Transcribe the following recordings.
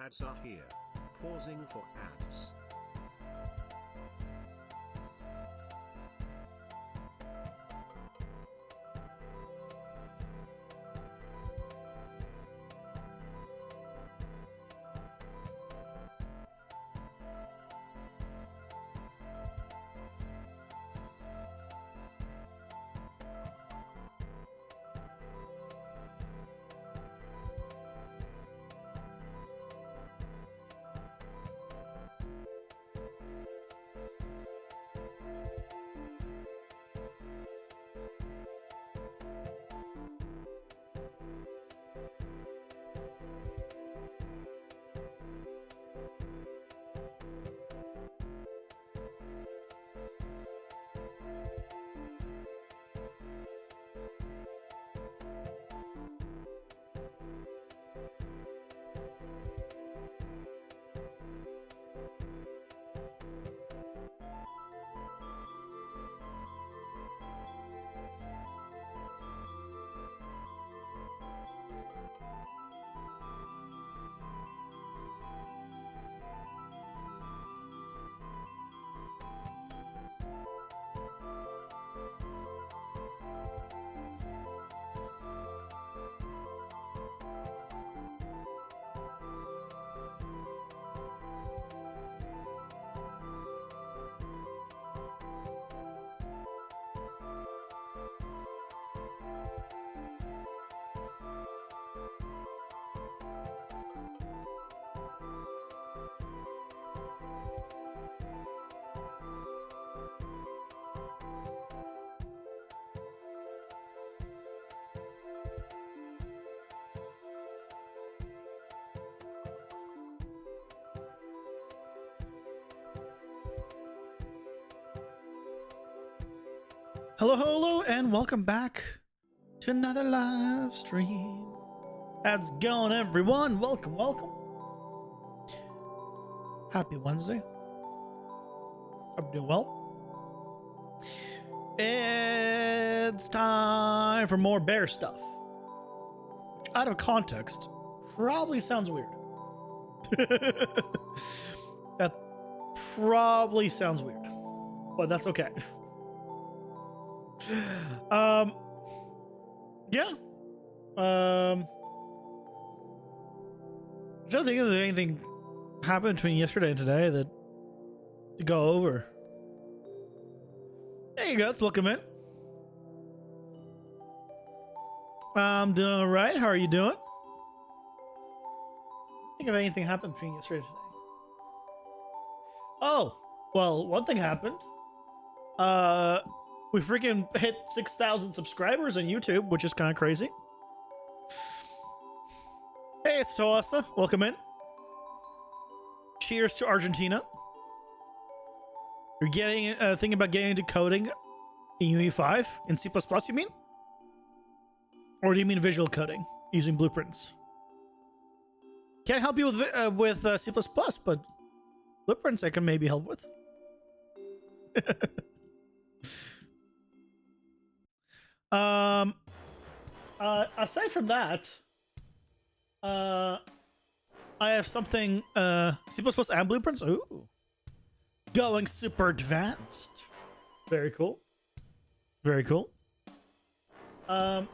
Ads are here. Pausing for ads. Hello, and welcome back to another live stream. How's it going, everyone? Welcome. Happy Wednesday. Hope you're doing well. It's time for more bear stuff. Which, out of context, probably sounds weird. That probably sounds weird, but that's okay. Yeah. I'm trying to think if there's anything happened between yesterday and today that to go over. Hey guys, welcome in. I'm doing all right. How are you doing? Think if anything happened between yesterday and today. Oh, well, one thing happened. We freaking hit 6,000 subscribers on YouTube, which is kind of crazy. Hey, it's Toasa. Welcome in. Cheers to Argentina. You're getting thinking about getting into coding in UE5 in C++, you mean? Or do you mean visual coding using blueprints? Can't help you with C++, but blueprints I can maybe help with. Aside from that, I have something C++ and blueprints. Ooh, going super advanced. Very cool. Very cool. I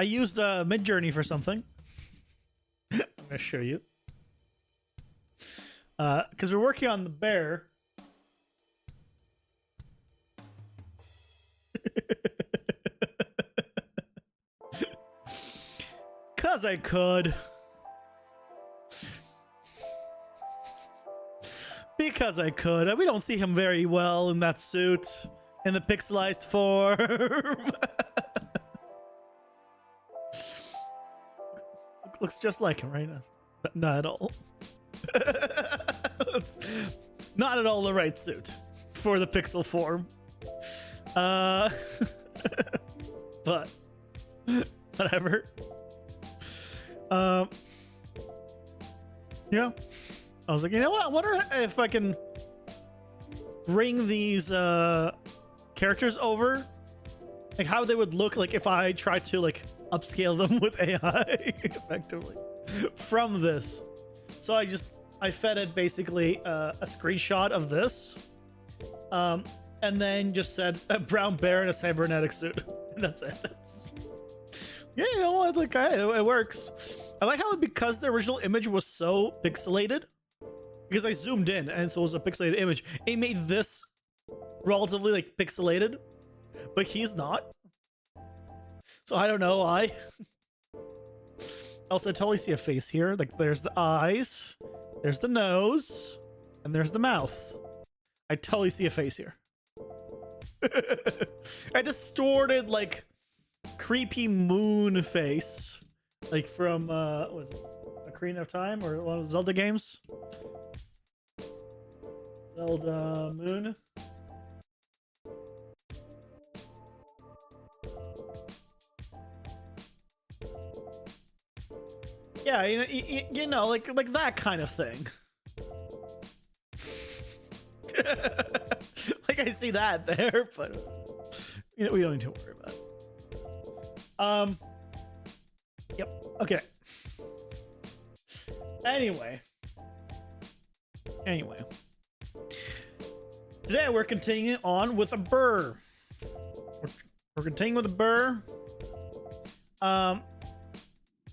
used Midjourney for something. I'm gonna show you. Because we're working on the bear. Cause I could. Because I could. We don't see him very well in that suit, in the pixelized form. Looks just like him right now. Not at all. It's not at all the right suit for the pixel form. But whatever. Yeah, I was like, you know what? I wonder if I can bring these characters over, like how they would look like if I tried to like upscale them with AI effectively. from this. So I fed it basically a screenshot of this, and then just said a brown bear in a cybernetic suit. And that's it. Yeah, you know what? Like, it works. I like how because the original image was so pixelated, because I zoomed in and so it was a pixelated image, it made this relatively like pixelated, but he's not. So I don't know why. Also, I totally see a face here. Like, there's the eyes, there's the nose, and there's the mouth. I totally see a face here. A distorted, like, creepy moon face. Like from, what is it? Ocarina of Time or one of the Zelda games? Zelda Moon. Yeah, you know, like that kind of thing. Like I see that there, but you know, we don't need to worry about it. Yep. Okay. Anyway. Today we're continuing on with a burr. We're continuing with a burr.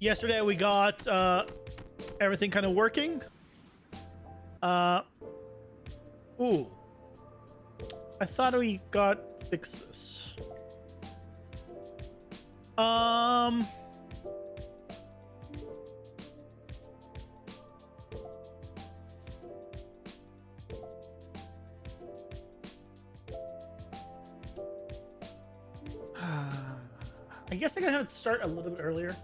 Yesterday we got everything kind of working. Ooh. I thought we got fixed this. I guess I gotta have it start a little bit earlier.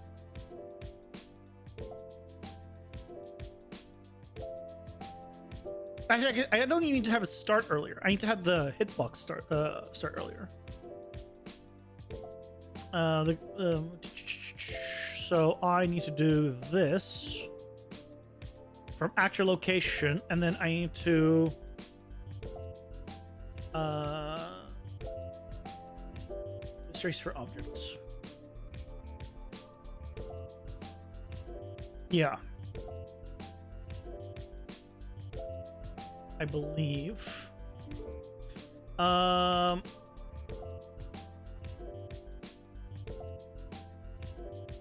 Actually, I don't even need to have it start earlier. I need to have the hitbox start earlier. So I need to do this from actor location, and then I need to trace for objects. Yeah. I believe.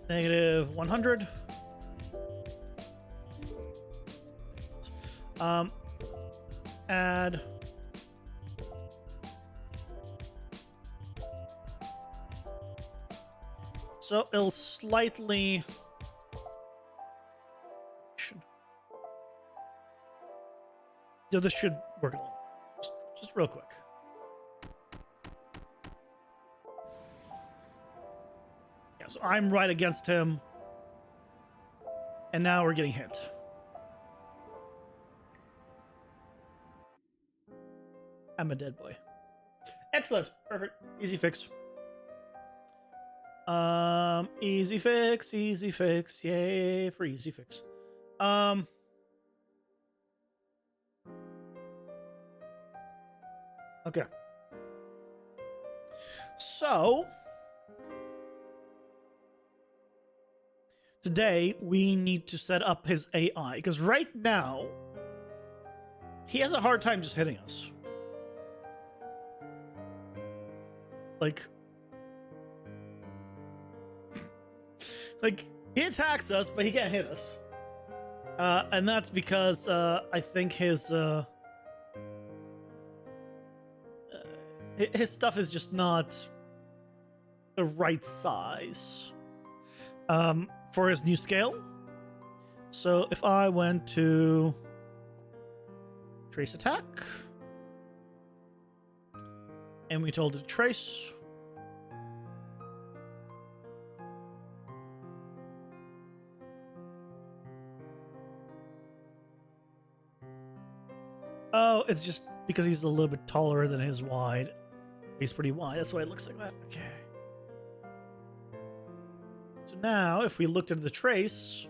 Negative 100. Add. So it'll slightly. So this should work a little. Just real quick. Yeah, so I'm right against him. And now we're getting hit. I'm a dead boy. Excellent. Perfect. Easy fix. Easy fix, easy fix. Yay for easy fix. Okay. So today we need to set up his AI because right now he has a hard time just hitting us. Like he attacks us, but he can't hit us. And that's because I think his stuff is just not the right size for his new scale. So if I went to trace attack and we told it to trace, oh, it's just because he's a little bit taller than his wide. He's pretty wide. That's why it looks like that. Okay. So now, if we looked at the trace,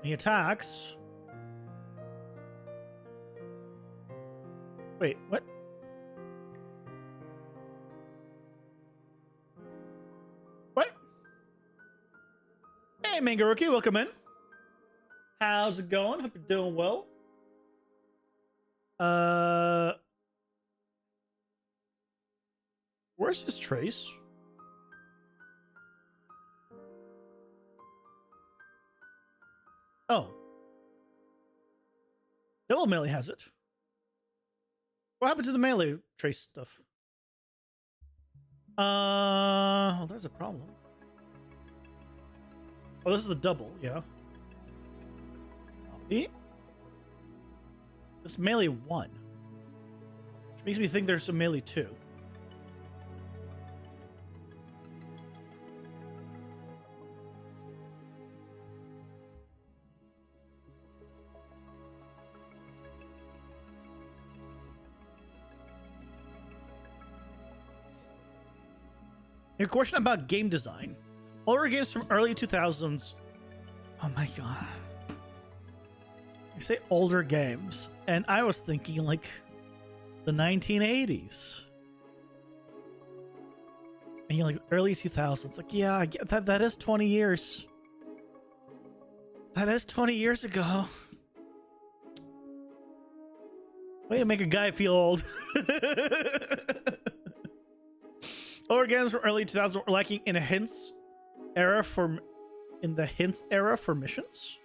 he attacks. Wait, what? What? Hey, Mangaruki, welcome in. How's it going? Hope you're doing well. Uh, where's this trace? Oh, Double Melee has it. What happened to the melee trace stuff? Well, there's a problem. Oh, this is the double, yeah. Copy. This melee 1. Which makes me think there's some melee 2. Your question about game design. Older games from early 2000s. Oh my god. I say older games, and I was thinking like the 1980s. And you're like early 2000s. Like, yeah, I get that. That is 20 years. That is 20 years ago. Way to make a guy feel old. Older games from early 2000s were lacking in a hints era for missions.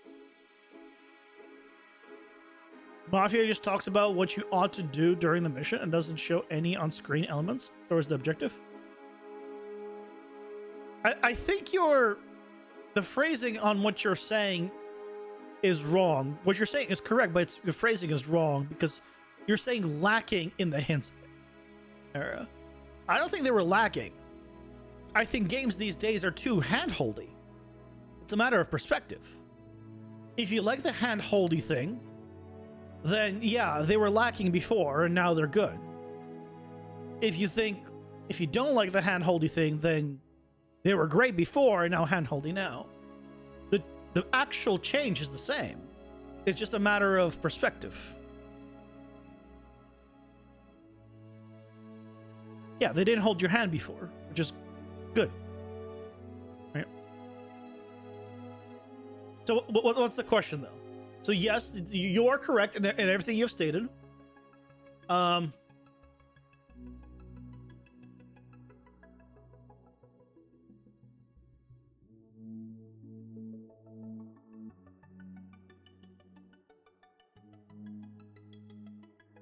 Mafia just talks about what you ought to do during the mission and doesn't show any on-screen elements towards the objective. I think the phrasing on what you're saying is wrong. What you're saying is correct, but your phrasing is wrong because you're saying lacking in the hints era. I don't think they were lacking. I think games these days are too hand-holdy. It's a matter of perspective. If you like the hand-holdy thing, then yeah, they were lacking before and now they're good. If you don't like the hand-holdy thing, then they were great before and now hand-holdy now. The actual change is the same. It's just a matter of perspective. Yeah, they didn't hold your hand before, which is good. Right? So what's the question, though? So yes, you are correct in everything you've stated.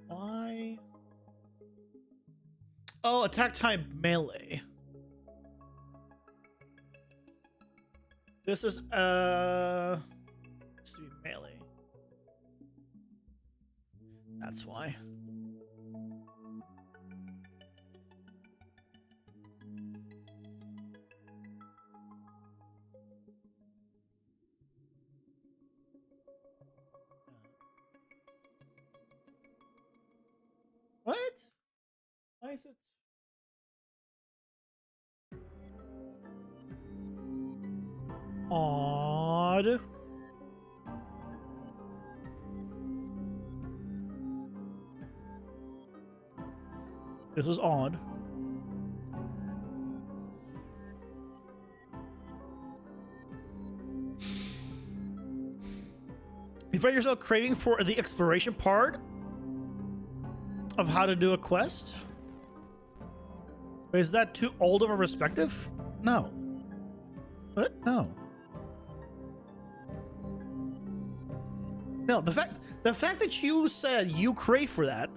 Why? Oh, attack time melee. This is melee. That's why. What? Why is it? Odd. This is odd. You find yourself craving for the exploration part of how to do a quest? Is that too old of a perspective? No. What? No. No, the fact that you said you crave for that,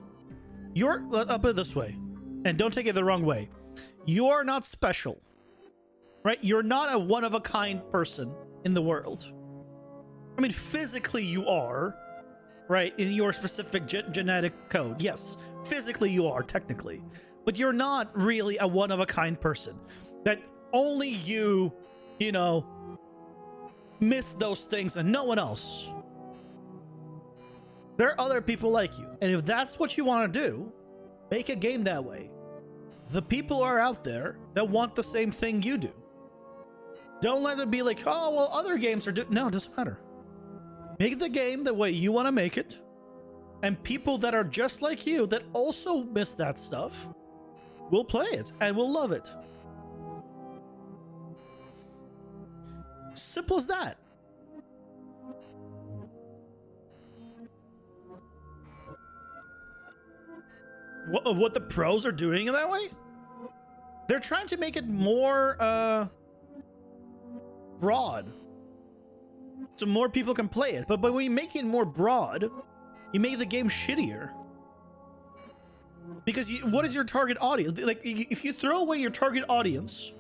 I'll put it this way, and don't take it the wrong way. You are not special, right? You're not a one-of-a-kind person in the world. I mean, physically you are, right? In your specific genetic code. Yes, physically you are, technically. But you're not really a one-of-a-kind person. That only you miss those things and no one else. There are other people like you. And if that's what you want to do, make a game that way. The people are out there that want the same thing you do. Don't let it be like, oh, well, other games are no, it doesn't matter. Make the game the way you want to make it. And people that are just like you that also miss that stuff will play it and will love it. Simple as that. what the pros are doing in that way. They're trying to make it more broad, so more people can play it. But when you make it more broad, you make the game shittier. Because what is your target audience? Like, if you throw away your target audience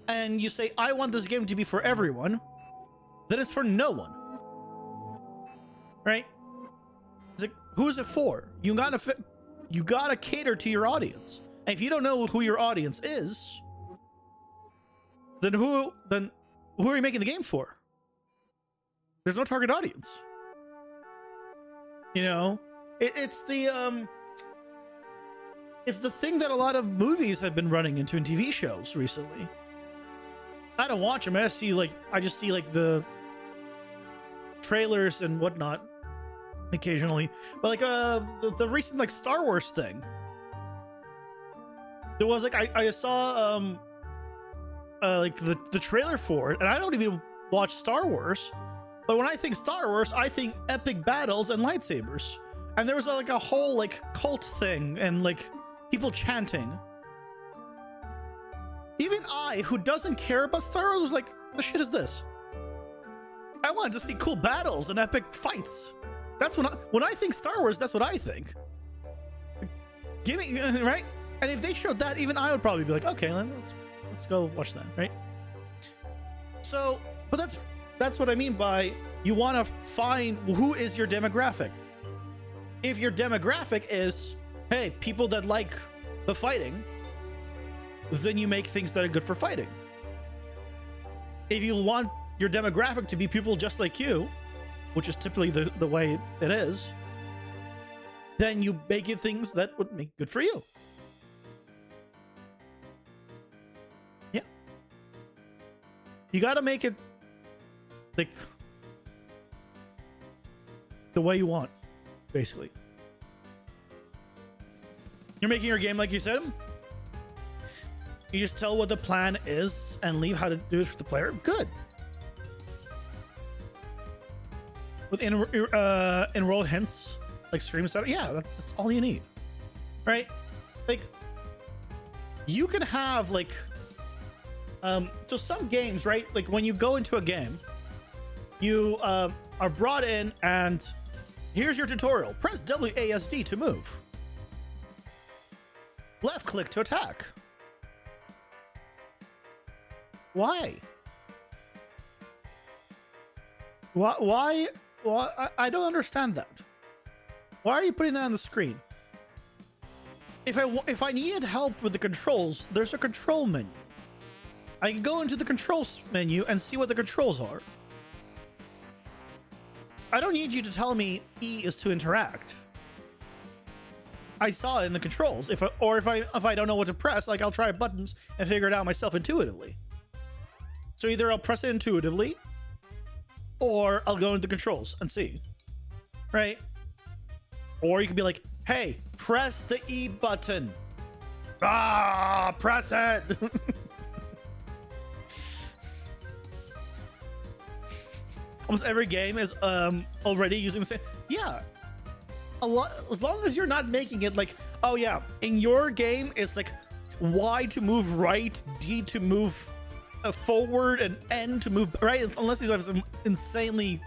and you say, I want this game to be for everyone, then it's for no one. Right? It's like, who is it for? You gotta cater to your audience. And if you don't know who your audience is, then who are you making the game for? There's no target audience. You know, it's the thing that a lot of movies have been running into in TV shows recently. I don't watch them. I just see like the trailers and whatnot occasionally. But like the recent like Star Wars thing. There was like I saw like the trailer for it, and I don't even watch Star Wars. But when I think Star Wars, I think epic battles and lightsabers. And there was like a whole like cult thing and like people chanting. Even I, who doesn't care about Star Wars, was like, what the shit is this? I wanted to see cool battles and epic fights. That's when I think Star Wars, that's what I think. Give me, right? And if they showed that, even I would probably be like, okay, let's go watch that, right? So, but that's what I mean by you want to find who is your demographic. If your demographic is, hey, people that like the fighting, then you make things that are good for fighting. If you want your demographic to be people just like you, which is typically the way it is, then you make it things that would make good for you. Yeah. You got to make it like the way you want, basically. You're making your game like you said. You just tell what the plan is and leave how to do it for the player. Good. With enrolled hints, like stream setup. Yeah, that's all you need, right? Like, you can have like, so some games, right? Like when you go into a game, you are brought in and here's your tutorial. Press WASD to move. Left click to attack. Why? Why? I don't understand that. Why are you putting that on the screen? If I needed help with the controls, there's a control menu. I can go into the controls menu and see what the controls are. I don't need you to tell me E is to interact. I saw it in the controls. If I don't know what to press, like I'll try buttons and figure it out myself intuitively. So either I'll press it intuitively, or I'll go into the controls and see, right? Or you could be like, hey, press the E button. Ah, press it. Almost every game is already using the same. Yeah, a lot. As long as you're not making it like, oh yeah, in your game it's like Y to move right, D to move forward, and N to move right. Unless you have some insanely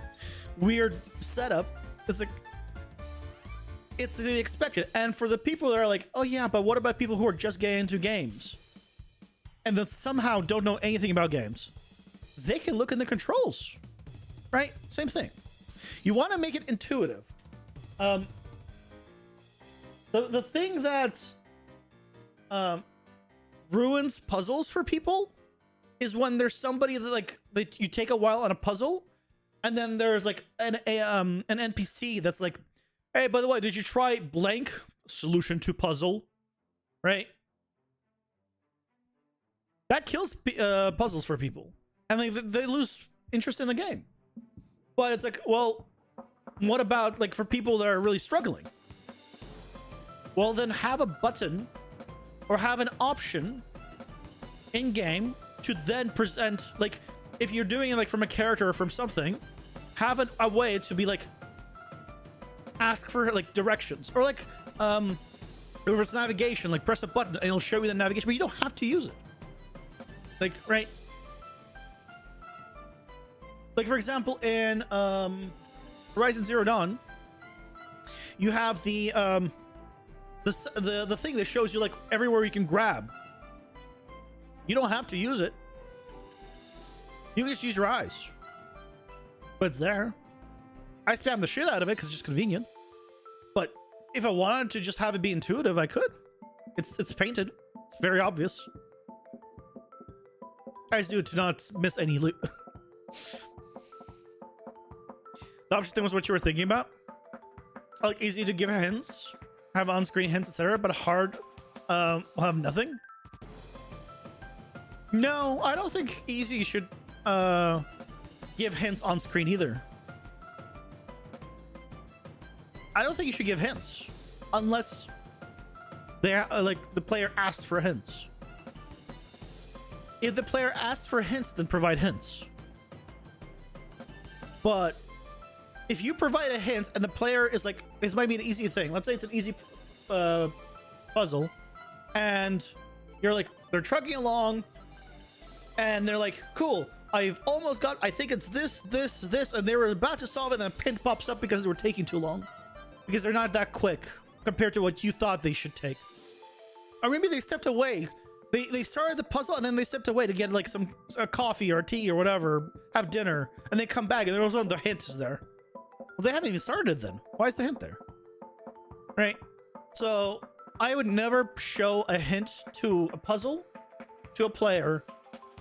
weird setup, it's like it's to be expected. And for the people that are like, oh yeah, but what about people who are just getting into games and that somehow don't know anything about games? They can look in the controls. Right? Same thing. You want to make it intuitive. The thing that ruins puzzles for people is when there's somebody that you take a while on a puzzle, and then there's like an NPC that's like, hey, by the way, did you try blank solution to puzzle? Right? That kills puzzles for people, and they lose interest in the game. But it's like, well, what about like for people that are really struggling? Well, then have a button or have an option in game to then present, like if you're doing it like from a character or from something, have a way to be like, ask for like directions, or like If it's navigation, like press a button and it'll show you the navigation, but you don't have to use it. Like, right? Like, for example, in Horizon Zero Dawn, you have the thing that shows you like everywhere you can grab. You don't have to use it. You can just use your eyes. But it's there. I spam the shit out of it because it's just convenient. But if I wanted to just have it be intuitive, I could. It's painted. It's very obvious. I just do it to not miss any loot. The option thing was what you were thinking about. Like easy to give hints, have on-screen hints, etc., but hard will have nothing. No, I don't think easy should give hints on screen either. I don't think you should give hints unless they like the player asks for hints. If the player asks for hints, then provide hints. But if you provide a hint and the player is like, this might be an easy thing. Let's say it's an easy puzzle, and you're like, they're trucking along, and they're like, cool, I've almost got, I think it's this, and they were about to solve it, and a pin pops up because they were taking too long. Because they're not that quick compared to what you thought they should take. Or maybe they stepped away. They started the puzzle and then they stepped away to get like some coffee or tea or whatever, have dinner, and they come back and there was one, the hint is there. Well, they haven't even started then. Why is the hint there? Right? So I would never show a hint to a puzzle to a player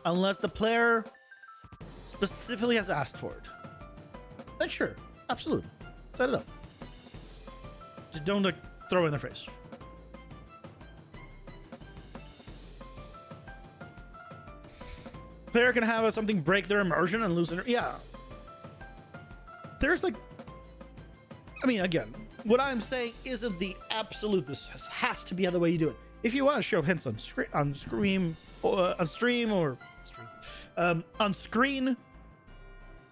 unless the player specifically has asked for it. Then sure, absolutely. Set it up. Just don't like throw it in their face. Player can have something break their immersion and lose yeah. There's like, I mean, again, what I'm saying isn't the absolute. This has to be the way you do it. If you want to show hints on screen, on screen,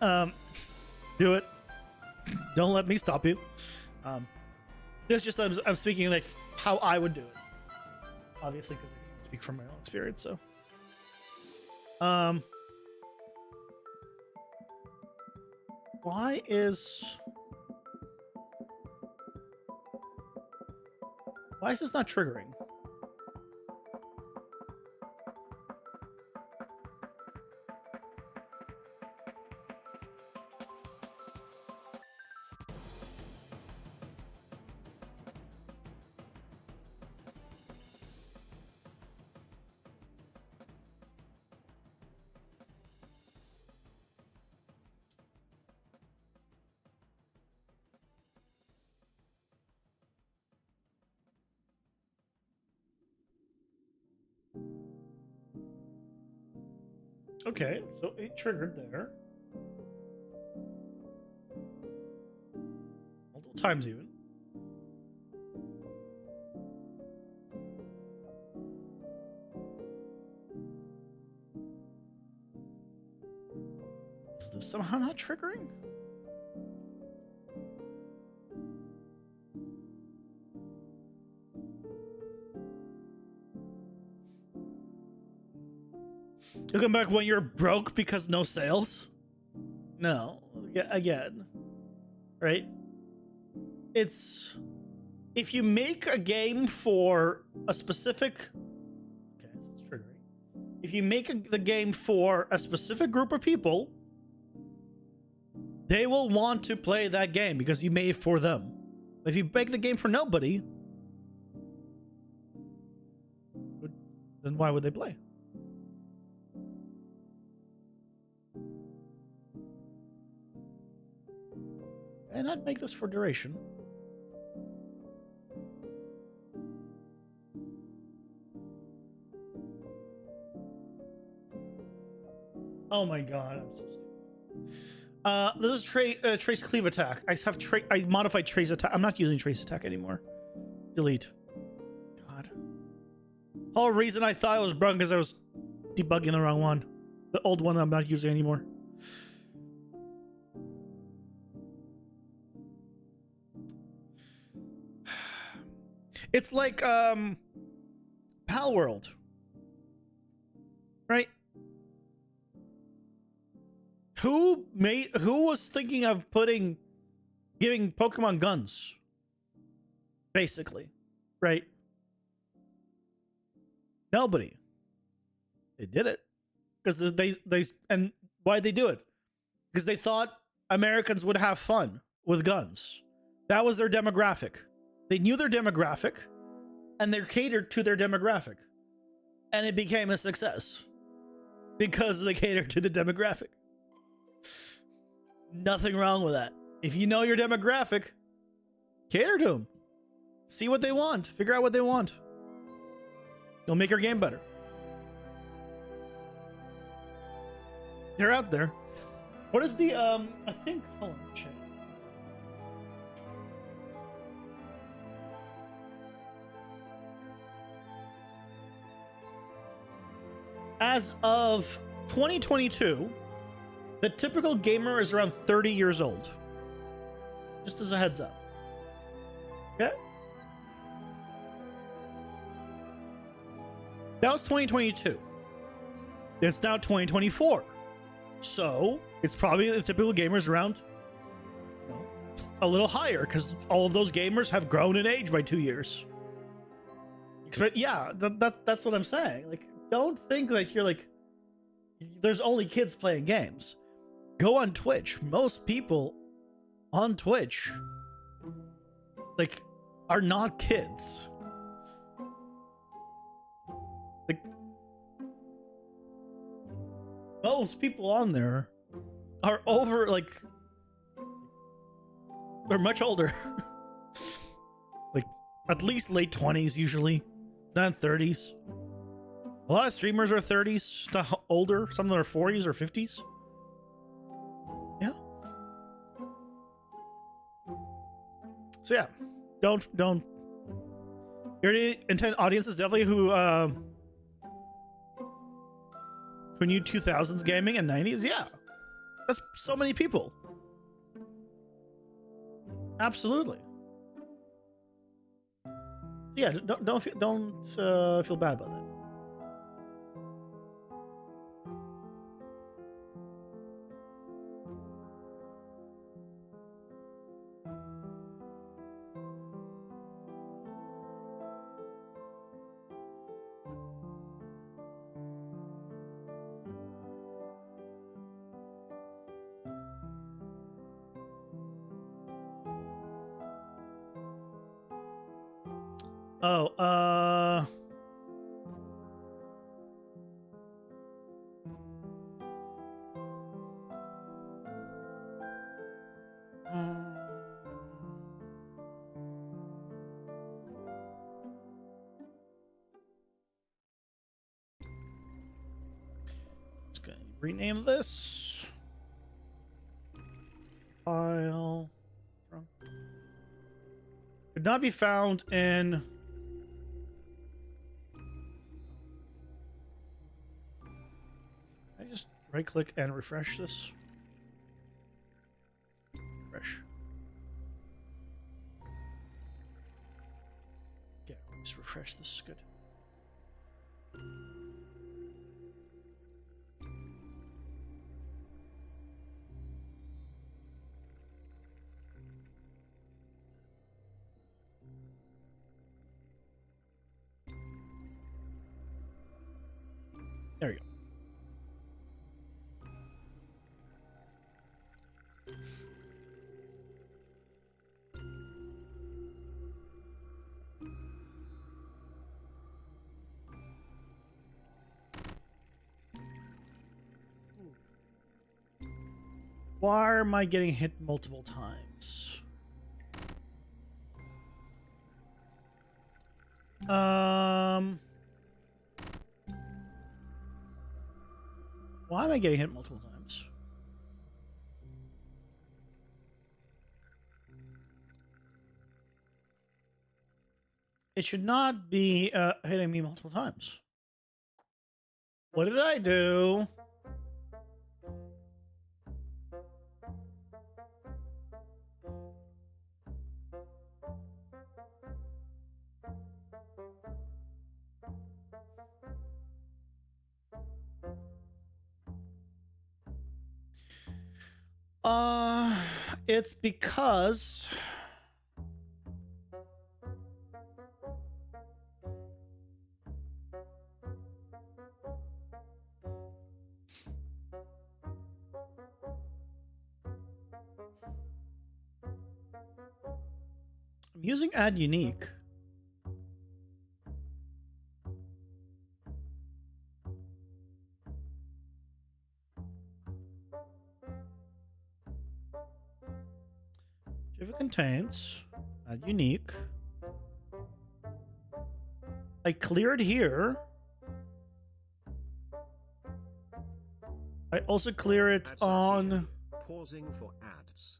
do it. Don't let me stop you. It's just I'm speaking like how I would do it, obviously, because I speak from my own experience. So, why is this not triggering? Okay, so it triggered there. Multiple times even. Is this somehow not triggering? You'll come back when you're broke because no sales? No. Again. Right? It's... If you make a game for a specific... Okay, so it's triggering. If you make the game for a specific group of people, they will want to play that game because you made it for them. If you make the game for nobody, then why would they play? And I'd make this for duration. Oh my god, I'm so stupid. This is trace cleave attack. I modified trace attack. I'm not using trace attack anymore. Delete. God. Whole reason I thought it was broken because I was debugging the wrong one. The old one I'm not using anymore. It's like Pal World, right? Who was thinking of giving Pokemon guns? Basically, right? Nobody. They did it because they and why'd they do it? Because they thought Americans would have fun with guns. That was their demographic. They knew their demographic, and they catered to their demographic, and it became a success because they catered to the demographic. Nothing wrong with that. If you know your demographic, cater to them. See what they want. Figure out what they want. They'll make your game better. They're out there. What is the I think hold on, check. As of 2022, the typical gamer is around 30 years old. Just as a heads up. Okay? That was 2022. It's now 2024. So, it's probably the typical gamers around, you know, a little higher because all of those gamers have grown in age by 2 years. Yeah, that's what I'm saying. Like, don't think that you're like, there's only kids playing games. Go on Twitch. Most people on Twitch, like, are not kids. Like, most people on there are over, like, they're much older. Like, at least late 20s usually, not 30s. A lot of streamers are 30s, not older. Some of them are 40s or 50s. Yeah. So yeah, don't. Your intent audience is definitely who knew 2000s gaming and 90s. Yeah, that's so many people. Absolutely. Yeah, don't feel bad about that. Oh, just gonna rename this file from could not be found in I just right click and refresh this. Refresh. Yeah, let's refresh this. Good. There we go. Why am I getting hit multiple times? Why am I getting hit multiple times? It should not be hitting me multiple times. What did I do? It's because I'm using add unique. If it contains add unique, I clear it here. I also clear it Ads are on. here. Pausing for ads.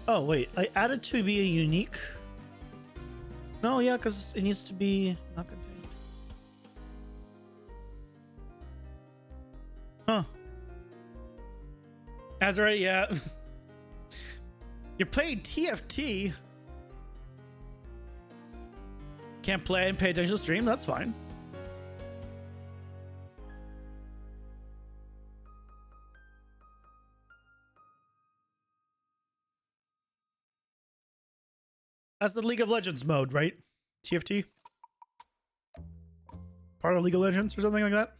Oh wait, I added to be a unique. No, yeah, because it needs to be not contained. Huh. That's right, yeah. You're playing TFT. Can't play and pay attention to stream, that's fine. That's the League of Legends mode, right? TFT? Part of League of Legends or something like that?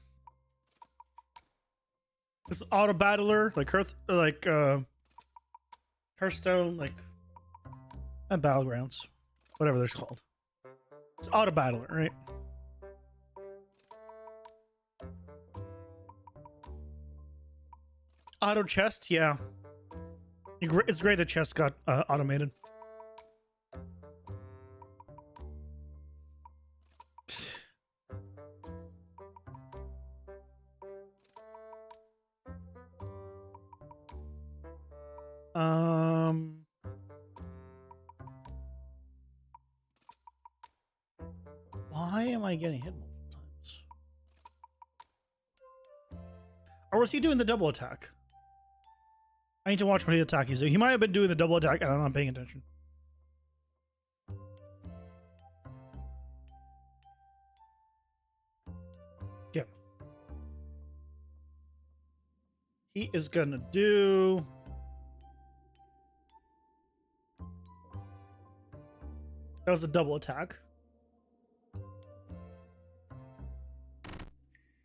This auto battler, like Hearthstone, like and Battlegrounds. Whatever they're called. It's auto battler, right? Auto chest, yeah. It's great that chest got automated. Why am I getting hit multiple times? Or was he doing the double attack? I need to watch what attack he's doing. He might have been doing the double attack and I'm not paying attention. Yeah. He is gonna do... That was a double attack.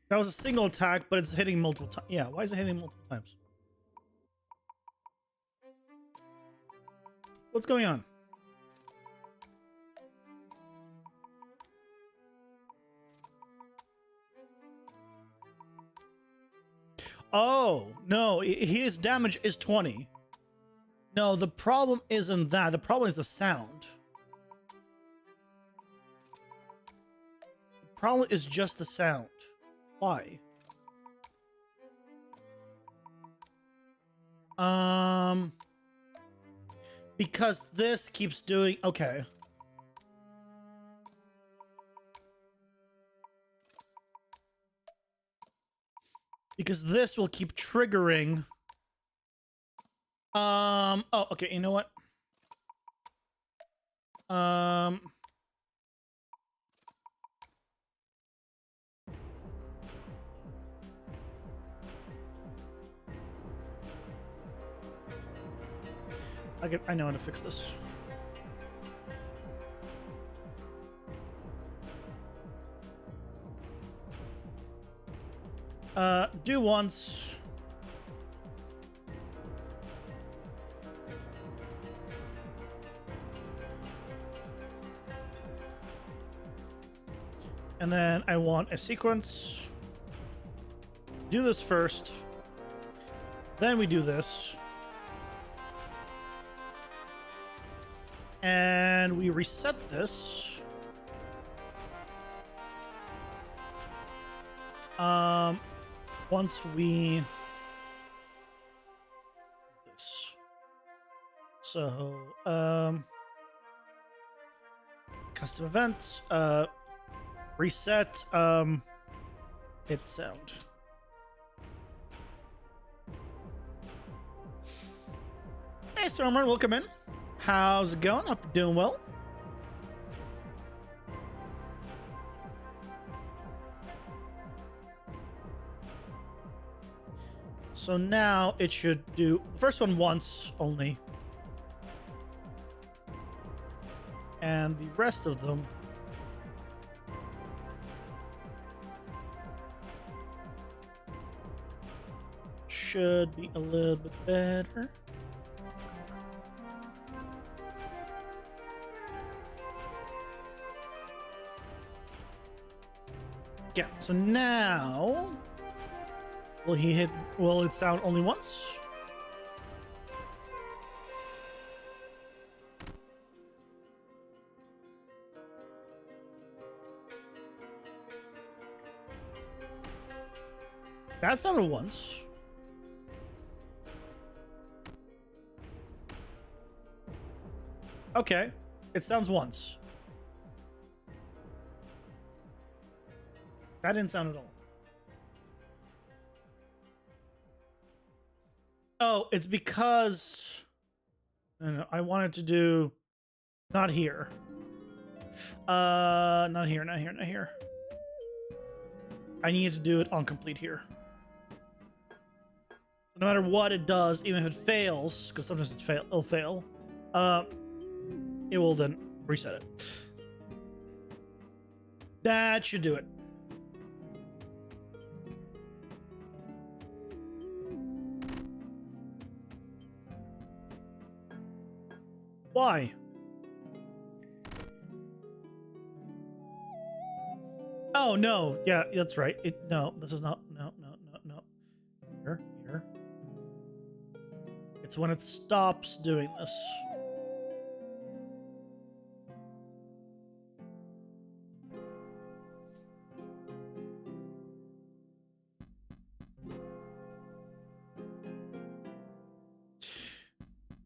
That was a single attack, but it's hitting multiple times. Yeah, why is it hitting multiple times? What's going on? Oh, no, his damage is 20. No, the problem isn't that. The problem is the sound. The problem is just the sound. Why? Because this keeps doing... Okay. Because this will keep triggering... Oh, okay, you know what? I know how to fix this. Do once. And then I want a sequence. Do this first. Then we do this. And we reset this. Once we... This. So, custom events, Reset hit sound. Hey Stormer, welcome in. How's it going? Hope you're doing well. So now it should do the first one once only. And the rest of them should be a little bit better. Yeah, so now will it sound only once? That sounded once. Okay, it sounds once. That didn't sound at all. Oh, it's because no, I wanted to do not here. Not here, not here, not here. I need to do it on complete here. No matter what it does, even if it fails, because sometimes it'll fail, it will then reset it. That should do it. Why? Oh no, yeah, that's right. No, this is not. No. Here. It's when it stops doing this.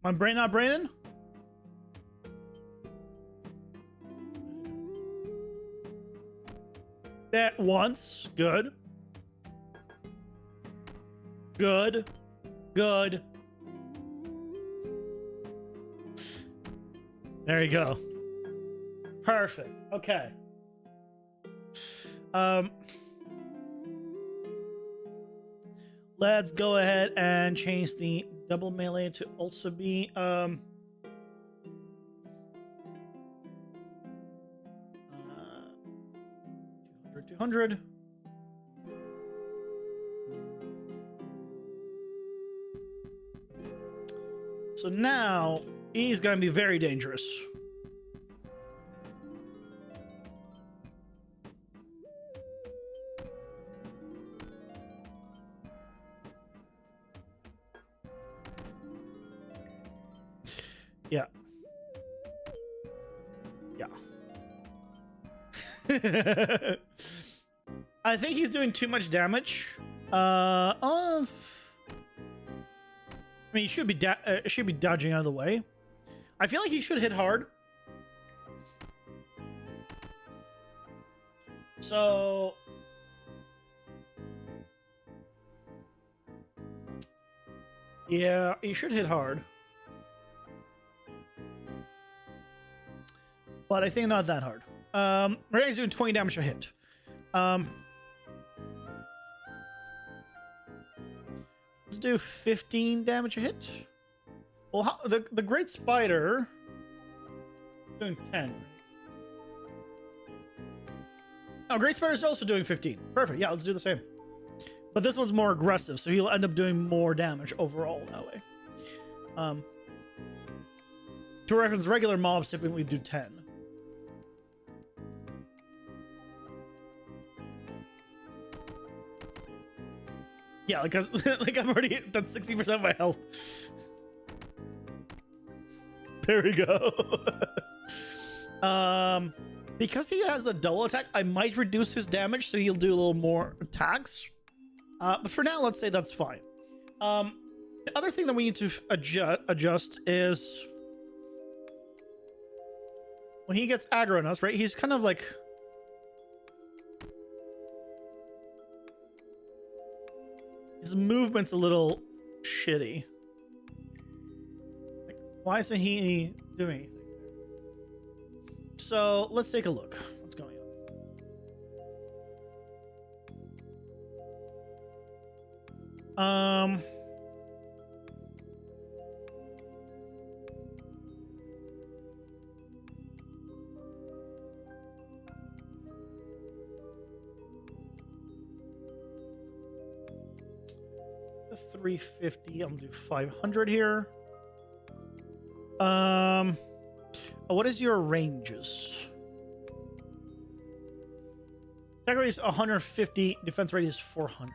My brain not braining? That once. Good. Good. Good. There you go. Perfect. Okay. Let's go ahead and change the double melee to also be 200. So now he's going to be very dangerous. Yeah. Yeah. I think he's doing too much damage. I mean, he should be dodging out of the way. I feel like he should hit hard. So yeah, he should hit hard. But I think not that hard. Right now he's doing 20 damage a hit. Let's do 15 damage a hit. Well, the Great Spider doing 10. Oh, Great Spider is also doing 15. Perfect. Yeah, let's do the same. But this one's more aggressive, so he'll end up doing more damage overall that way. To reference, regular mobs typically do 10. Yeah, like I'm already at 60% of my health. There we go. Because he has the double attack, I might reduce his damage so he'll do a little more attacks. But for now, let's say that's fine. The other thing that we need to adjust is when he gets aggro on us, right? He's kind of like His movement's a little shitty. Like, why isn't he doing anything? So let's take a look. What's going on? The 350. I'm gonna do 500 here. What is your ranges? Attack radius 150, defense radius 400.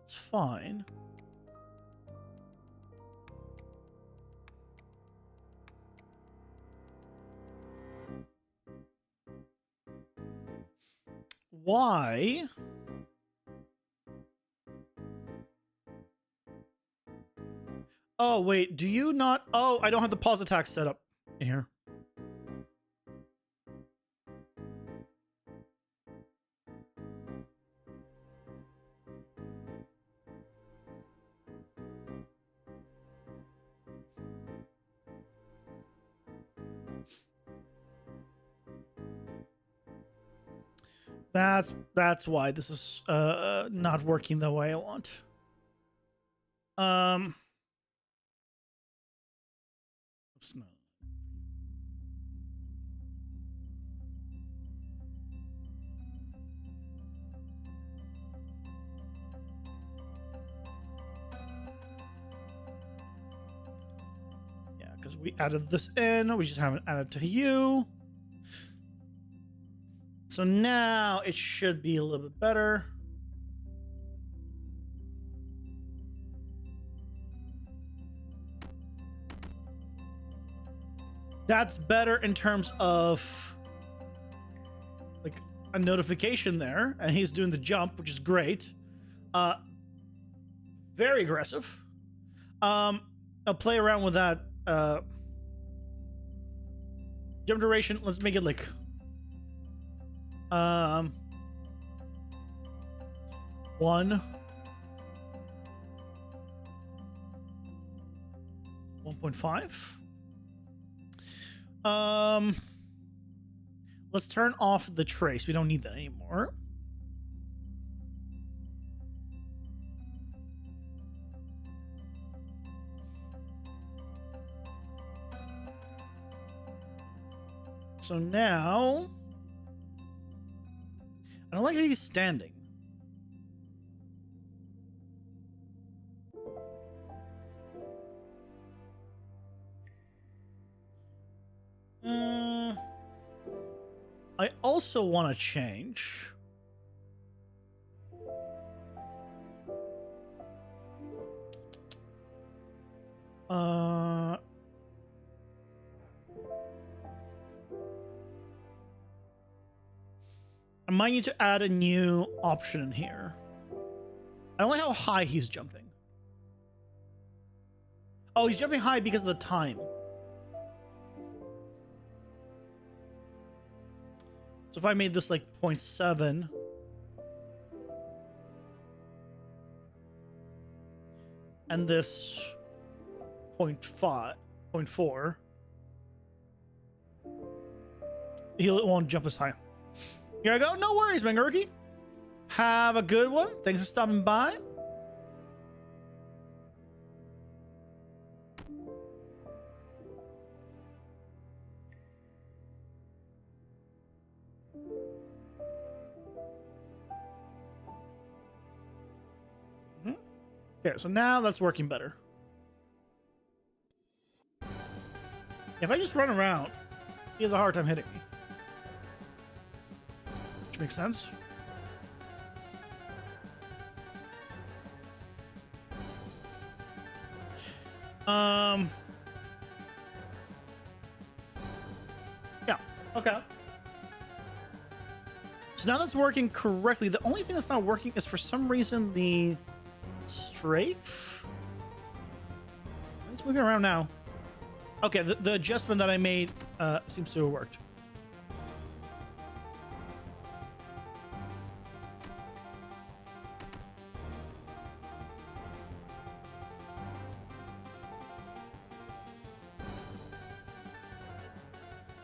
It's fine. Why? Oh, wait, do you not? Oh, I don't have the pause attack set up in here. That's why this is not working the way I want. Oops, no. Yeah, because we added this in, we just haven't added to you. So now it should be a little bit better. That's better in terms of like a notification there, and he's doing the jump, which is great. Very aggressive. I'll play around with that jump duration. Let's make it like 1.5. Let's turn off the trace. We don't need that anymore. So now I don't like how he's standing. I also want to change. I might need to add a new option in here. I don't like how high he's jumping. Oh, he's jumping high because of the time. So if I made this like 0.7, and this 0.5, 0.4, he won't jump as high. Here I go. No worries, Mangaruki. Have a good one. Thanks for stopping by. Okay, so now that's working better. If I just run around, he has a hard time hitting me. Which makes sense. Yeah, okay. So now that's working correctly. The only thing that's not working is for some reason the strafe. It's moving around now. Okay, the adjustment that I made seems to have worked.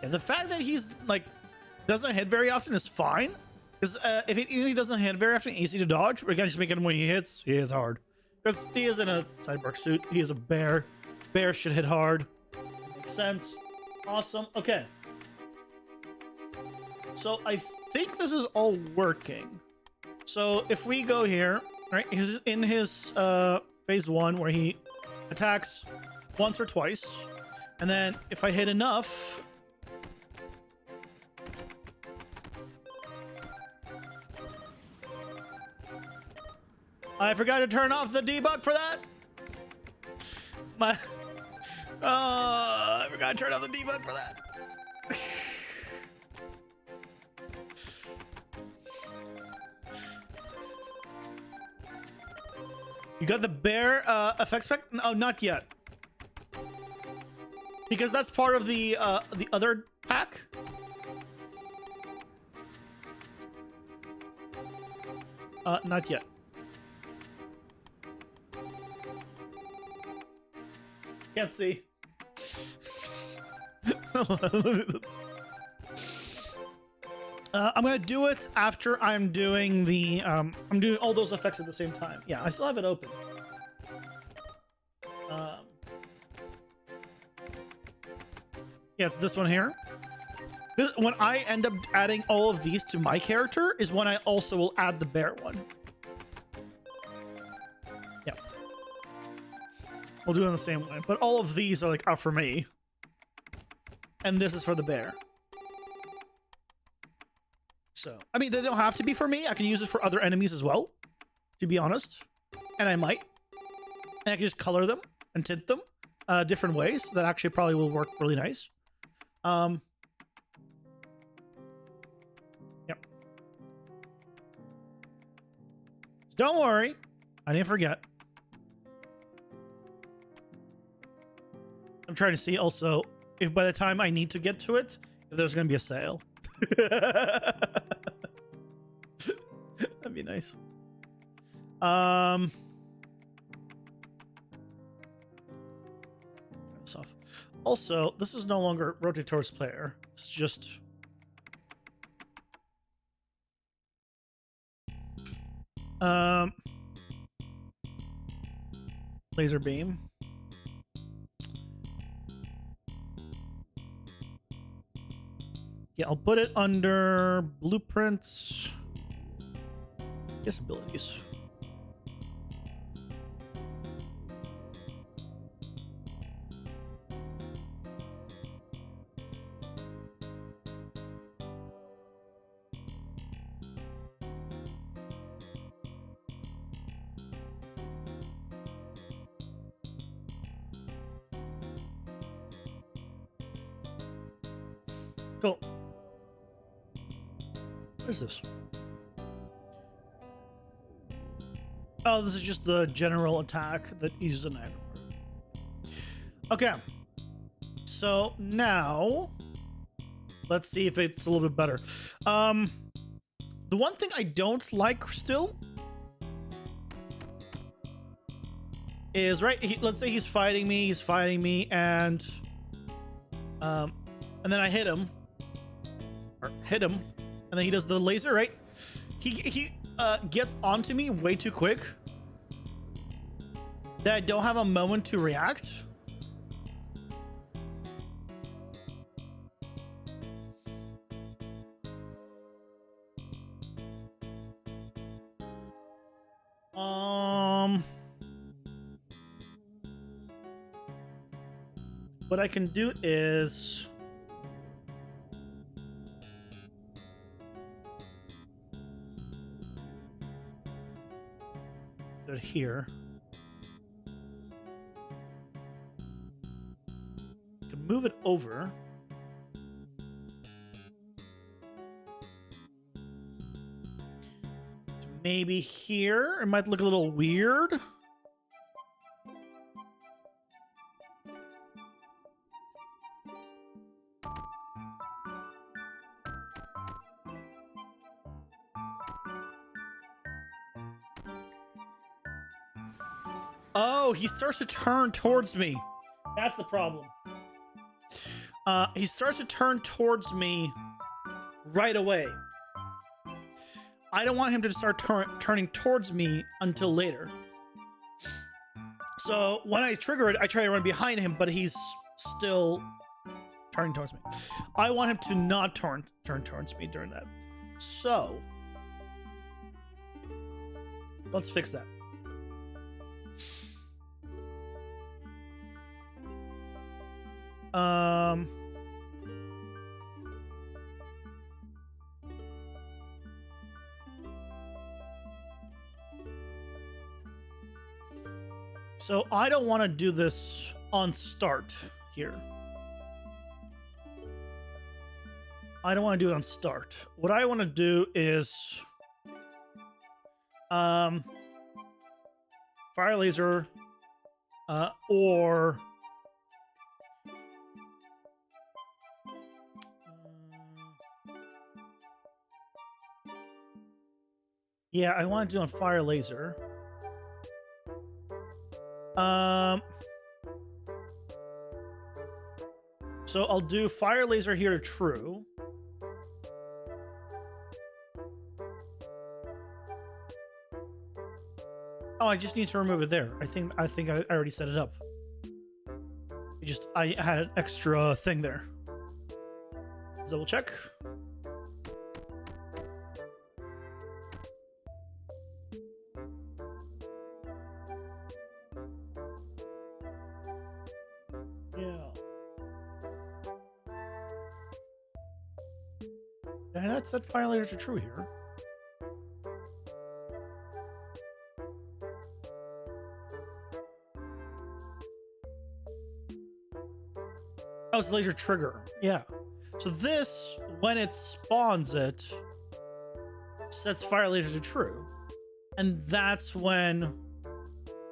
Yeah, the fact that he's like doesn't hit very often is fine, because if he doesn't hit very often, easy to dodge. We're gonna just make it when he hits hard, because he is in a cyborg suit. He is a bear. Bear should hit hard. Makes sense. Awesome. Okay. So I think this is all working. So if we go here, right, he's in his phase 1 where he attacks once or twice, and then if I hit enough, I forgot to turn off the debug for that. I forgot to turn off the debug for that. You got the bear effects pack? No, not yet. Because that's part of the other pack. Not yet. Can't see. I'm gonna do it after I'm doing the I'm doing all those effects at the same time. Yeah, I still have it open. Yeah, it's this one here. When I end up adding all of these to my character is when I also will add the bear one. Yeah. We'll do it in the same way. But all of these are like up for me. And this is for the bear. So, I mean, they don't have to be for me. I can use it for other enemies as well, to be honest. And I might. And I can just color them and tint them different ways. That actually probably will work really nice. Yep. Don't worry. I didn't forget. I'm trying to see also if by the time I need to get to it, if there's going to be a sale. That'd be nice. This off. Also, this is no longer rotate towards player. It's just laser beam. Yeah, I'll put it under blueprints. Guess abilities. Cool. What is this? Oh, this is just the general attack that uses an item. Okay. So now let's see if it's a little bit better. The one thing I don't like still is let's say he's fighting me, and then I hit him, and then he does the laser, right? He gets onto me way too quick that I don't have a moment to react. What I can do is do it here. I can move it over. Maybe here. It might look a little weird. Oh, he starts to turn towards me. That's the problem. He starts to turn towards me right away. I don't want him to start turning towards me until later. So when I trigger it, I try to run behind him, but he's still turning towards me. I want him to not turn towards me during that. So let's fix that. So I don't want to do this on start here. I don't want to do it on start. What I want to do is fire laser or yeah, I want to do on fire laser. So I'll do fire laser here to true. Oh, I just need to remove it there. I think I already set it up. I had an extra thing there. Double check. Yeah, that's set fire laser to true here. Oh, it's laser trigger. Yeah. So this, when it spawns it, sets fire laser to true. And that's when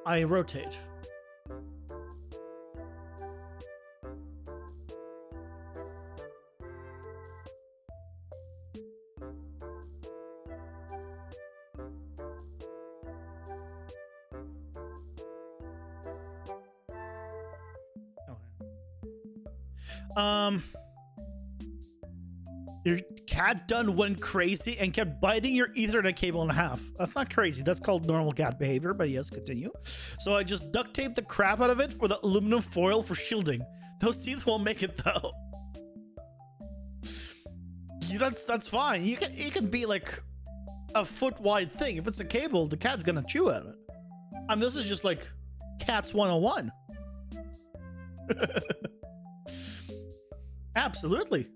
I rotate. Your cat done went crazy and kept biting your Ethernet cable in half. That's not crazy. That's called normal cat behavior, but yes, continue. So I just duct taped the crap out of it with aluminum foil for shielding. Those teeth won't make it though. That's fine. You can be like a foot wide thing. If it's a cable, the cat's gonna chew at it. I mean, this is just like Cats 101. Absolutely.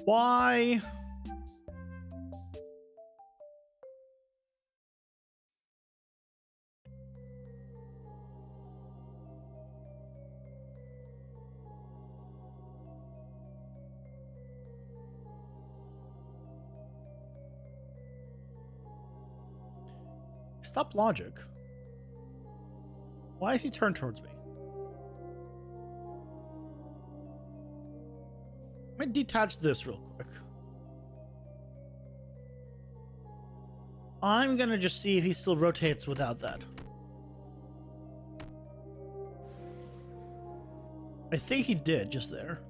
Why? Stop logic. Why is he turned towards me? Let me detach this real quick. I'm gonna just see if he still rotates without that. I think he did just there.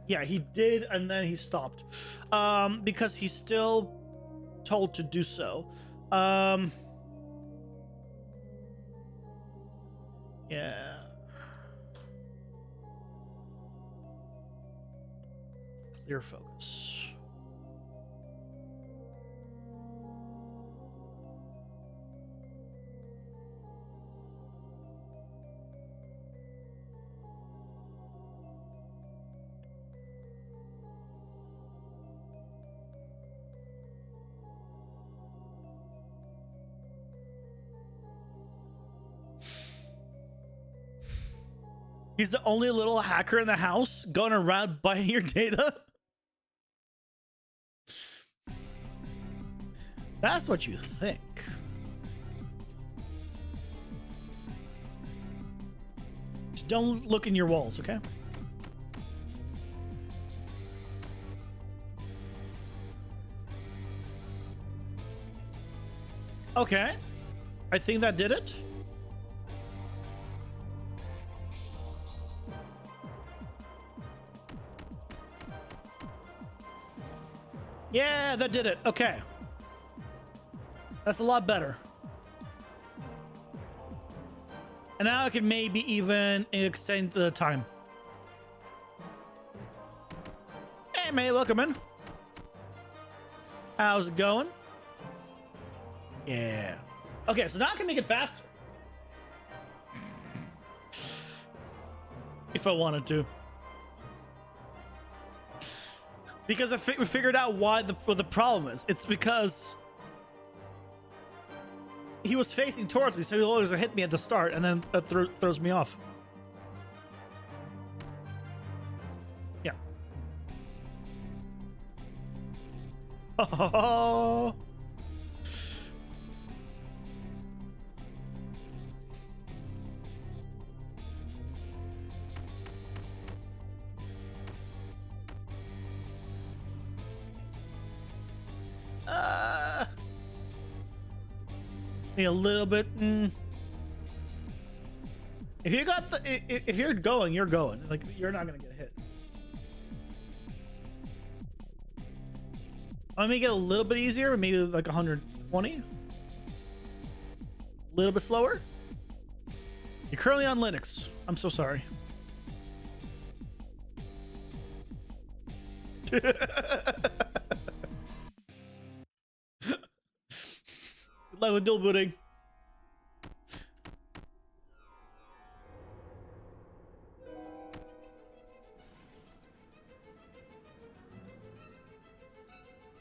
Yeah, he did, and then he stopped. Because he's still told to do so. Yeah. Clear focus. He's the only little hacker in the house going around buying your data? That's what you think. Just don't look in your walls, okay? Okay. I think that did it. Yeah, that did it. Okay. That's a lot better. And now I can maybe even extend the time. Hey, May, welcome in. How's it going? Yeah. Okay, so now I can make it faster. If I wanted to. Because we figured out what the problem is. It's because he was facing towards me, so he always hit me at the start, and then that throws me off. Yeah. Oh. A little bit. If you got the, if you're going, you're going. Like, you're not gonna get hit. Let me get a little bit easier, maybe like 120. A little bit slower. You're currently on Linux. I'm so sorry. Good luck with dual booting.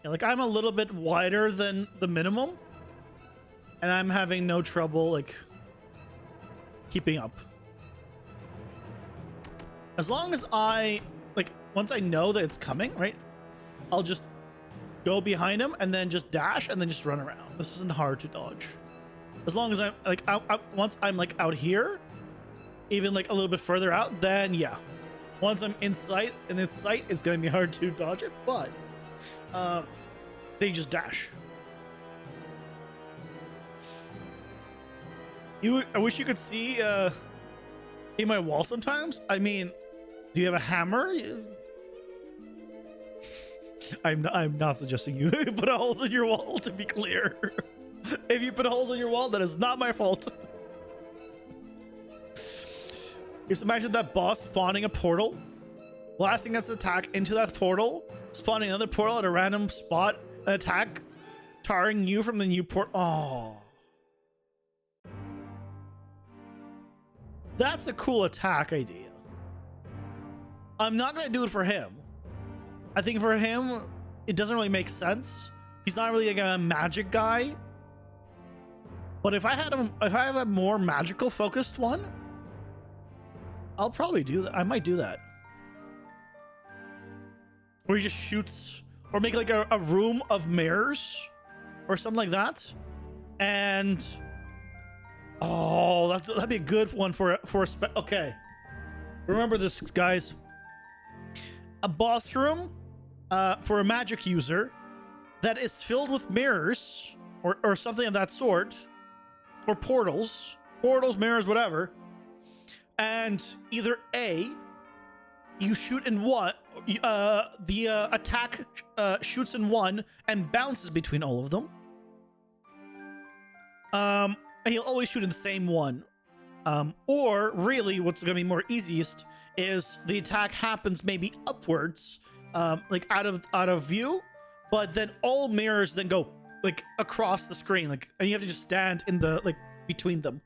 Yeah, like, I'm a little bit wider than the minimum, and I'm having no trouble like keeping up. As long as I like, once I know that it's coming, right, I'll just go behind him and then just dash and then just run around. This isn't hard to dodge. As long as I'm like once I'm like out here, even like a little bit further out, then yeah. Once I'm in sight, and its sight, it's gonna be hard to dodge it, but they just dash. I wish you could see in my wall sometimes. I mean, do you have a hammer? I'm not suggesting you put holes in your wall, to be clear. If you put holes in your wall, that is not my fault. Just imagine that boss spawning a portal, blasting its attack into that portal, spawning another portal at a random spot, an attack tarring you from the new port. Oh, that's a cool attack idea. I'm not gonna do it for him. I think for him, it doesn't really make sense. He's not really like a magic guy. But if I have a more magical focused one, I'll probably do that. I might do that. Where he just shoots, or make like a room of mirrors or something like that. And oh, that'd be a good one for a okay. Remember this, guys. A boss room for a magic user that is filled with mirrors or something of that sort, or portals, mirrors, whatever. And either A, you shoot in one, the attack shoots in one and bounces between all of them. And he'll always shoot in the same one. Or really, what's going to be more easiest is the attack happens maybe upwards, like out of view, but then all mirrors then go like across the screen, like, and you have to just stand in the like between them,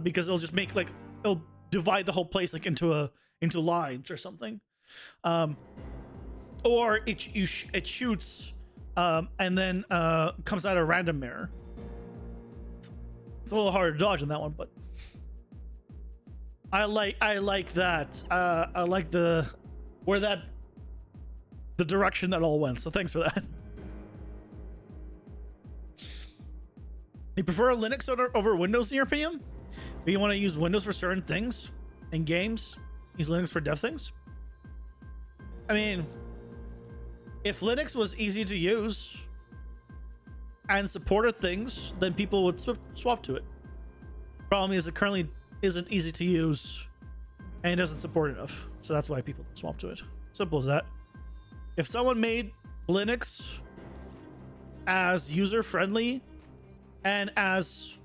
because it'll just make like it'll divide the whole place like into lines or something, or it shoots and then comes out a random mirror. It's a little hard to dodge on that one, but I like that. I like the direction that all went. So thanks for that. You prefer Linux over Windows in your opinion? Do you want to use Windows for certain things in games? Use Linux for dev things? I mean, if Linux was easy to use and supported things, then people would swap to it. Problem is, it currently isn't easy to use and it doesn't support enough. So that's why people swap to it. Simple as that. If someone made Linux as user-friendly and as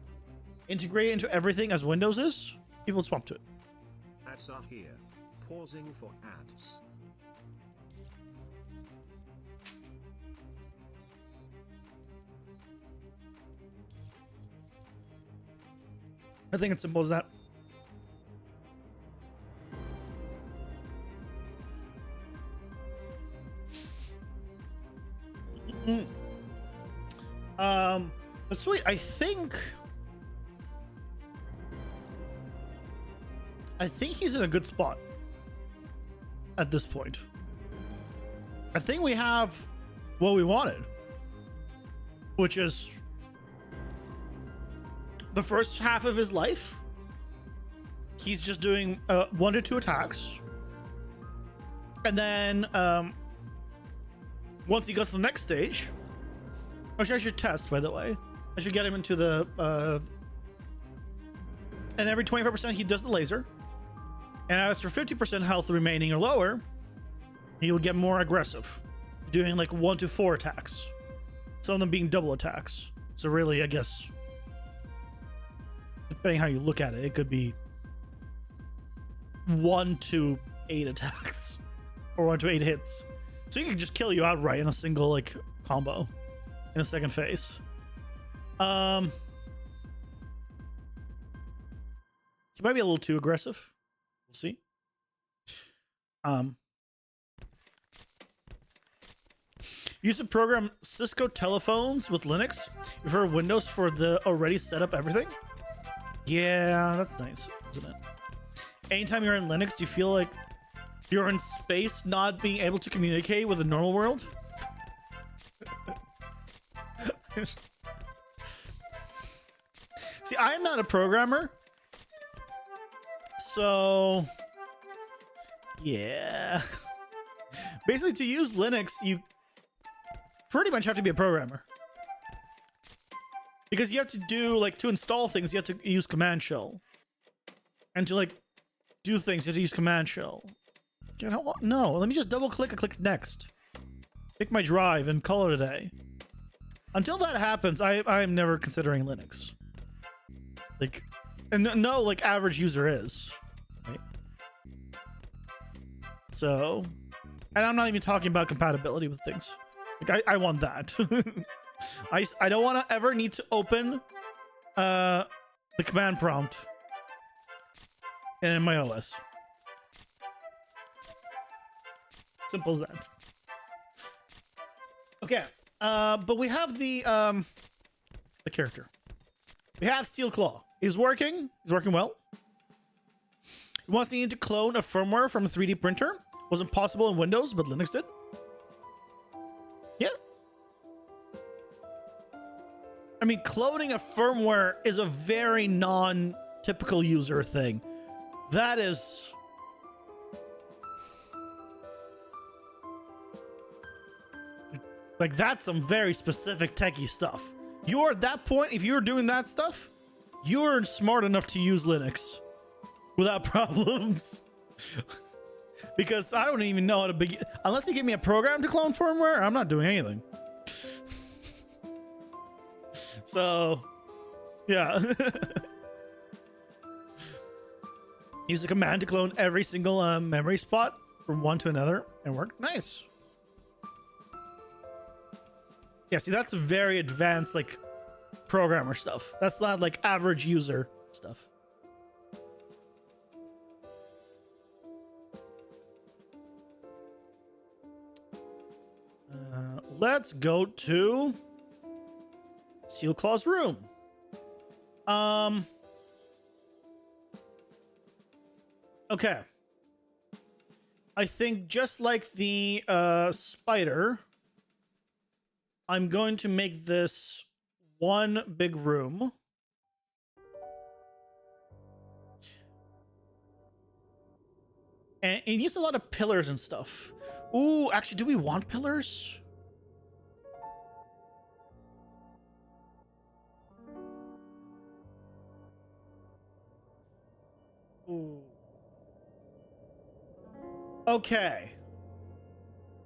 integrated into everything as Windows is, people would swap to it. Ads are here. Pausing for ads. I think it's simple as that. But sweet. I think he's in a good spot at this point. I think we have what we wanted, which is the first half of his life. He's just doing 1 to 2 attacks, and then once he goes to the next stage, which I should test, by the way. I should get him into the and every 25% he does the laser, and after 50% health remaining or lower, he will get more aggressive, doing like 1 to 4 attacks, some of them being double attacks. So really, I guess, depending how you look at it, it could be 1 to 8 attacks or 1 to 8 hits. So he can just kill you outright in a single like combo in the second phase. He might be a little too aggressive. We'll see. Use to program Cisco telephones with Linux. You prefer Windows for the already set up everything? Yeah, that's nice, isn't it? Anytime you're in Linux, do you feel like you're in space, not being able to communicate with the normal world? See, I'm not a programmer, so yeah. Basically, to use Linux, you pretty much have to be a programmer, because you have to do, like, to install things, you have to use command shell, and to like do things, you have to use command shell. No, let me just double click and click next, pick my drive, and call it a day. Until that happens, I'm never considering Linux. Like, and no, like, average user is, right? So, and I'm not even talking about compatibility with things. Like, I want that. I don't want to ever need to open the command prompt in my OS. Simple as that. Okay, but we have the character. We have Steel Claw. He's working. He's working well. He wants to need to clone a firmware from a 3D printer. Wasn't possible in Windows, but Linux did. Yeah. I mean, cloning a firmware is a very non-typical user thing. That is... like, that's some very specific techie stuff. You're at that point, if you're doing that stuff, you're smart enough to use Linux without problems. Because I don't even know how to begin. Unless you give me a program to clone firmware, I'm not doing anything. So, yeah. Use a command to clone every single memory spot from one to another and work. Nice. Yeah, see, that's very advanced, like, programmer stuff. That's not like average user stuff. Let's go to Steel Claw's room. Okay. I think just like the spider, I'm going to make this one big room. And it needs a lot of pillars and stuff. Ooh, actually, do we want pillars? Okay.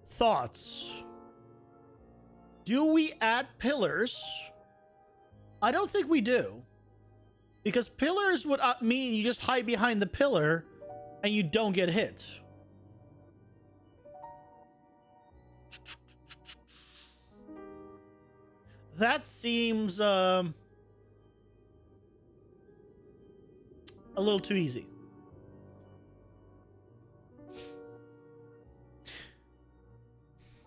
Thoughts. Do we add pillars? I don't think we do. Because pillars would mean you just hide behind the pillar and you don't get hit. That seems a little too easy.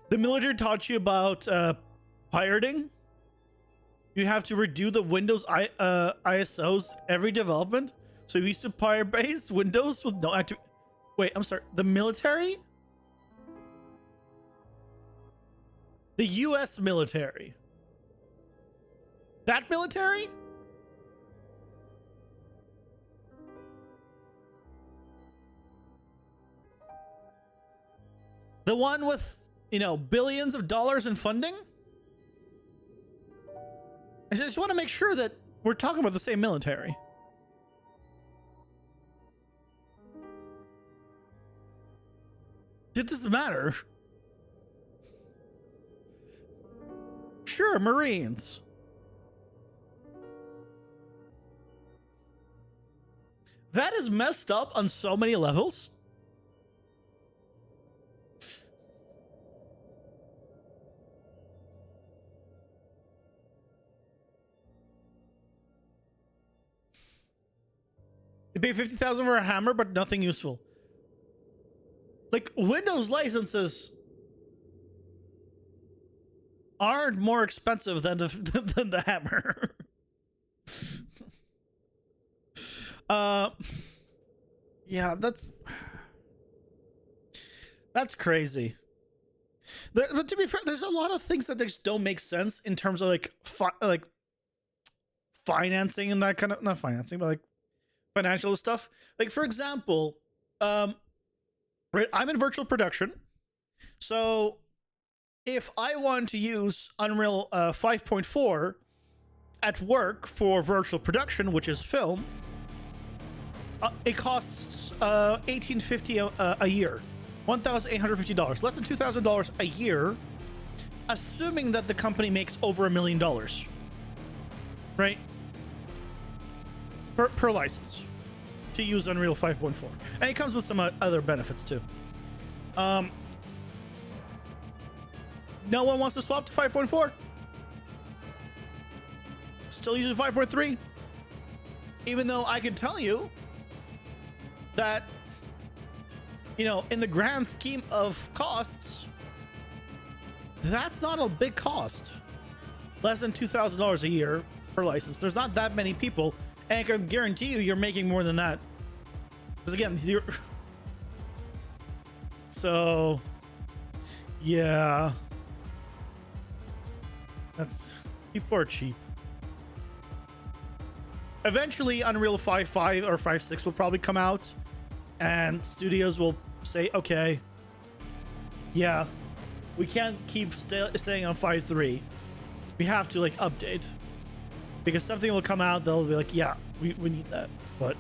The military taught you about pirating. You have to redo the Windows ISOs every development. So you used to pirate base Windows with no active. Wait, I'm sorry. The military? The US military. That military? The one with, you know, billions of dollars in funding? I just want to make sure that we're talking about the same military. Did this matter? Sure, Marines. That is messed up on so many levels. They pay $50,000 for a hammer, but nothing useful. Like, Windows licenses aren't more expensive than the hammer. Yeah, that's crazy. But to be fair, there's a lot of things that just don't make sense in terms of like financing and that kind of, not financing, but like financial stuff. Like, for example, right, I'm in virtual production, so if I want to use Unreal 5.4 at work for virtual production, which is film, it costs $1,850 a year, $1,850, less than $2,000 a year, assuming that the company makes over $1 million, right? Per license to use Unreal 5.4, and it comes with some other benefits too. No one wants to swap to 5.4. Still using 5.3, even though I can tell you that, you know, in the grand scheme of costs, that's not a big cost. Less than $2,000 a year per license. There's not that many people, and I can guarantee you you're making more than that. Because again, you're... So, yeah. That's... People are cheap. Eventually, Unreal 5.5 or 5.6 will probably come out, and studios will say, okay, yeah, we can't keep staying on 5.3. We have to, like, update. Because something will come out, they'll be like, yeah, we need that. But,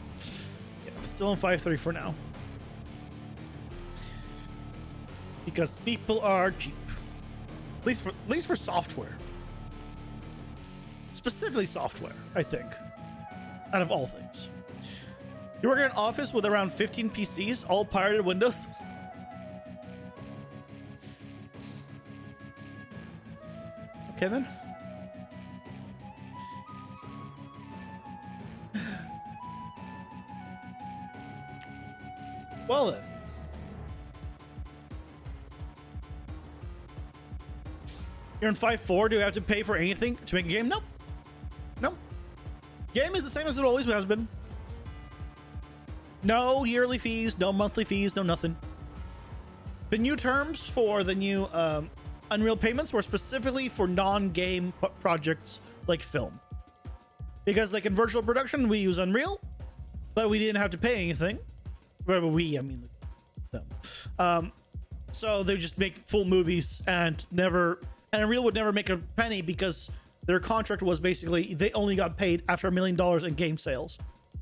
yeah, still on 5.3 for now. Because people are cheap. At least for software. Specifically software, I think. Out of all things. You work in an office with around 15 PCs, all pirated Windows? Okay then. Well then. You're in 5.4, do you have to pay for anything to make a game? Nope. No. Game is the same as it always has been. No yearly fees, no monthly fees, no nothing. The new terms for the new Unreal payments were specifically for non-game projects like film. Because like in virtual production, we use Unreal, but we didn't have to pay anything. I mean, them. So they just make full movies and Unreal would never make a penny because their contract was basically they only got paid after $1 million in game sales.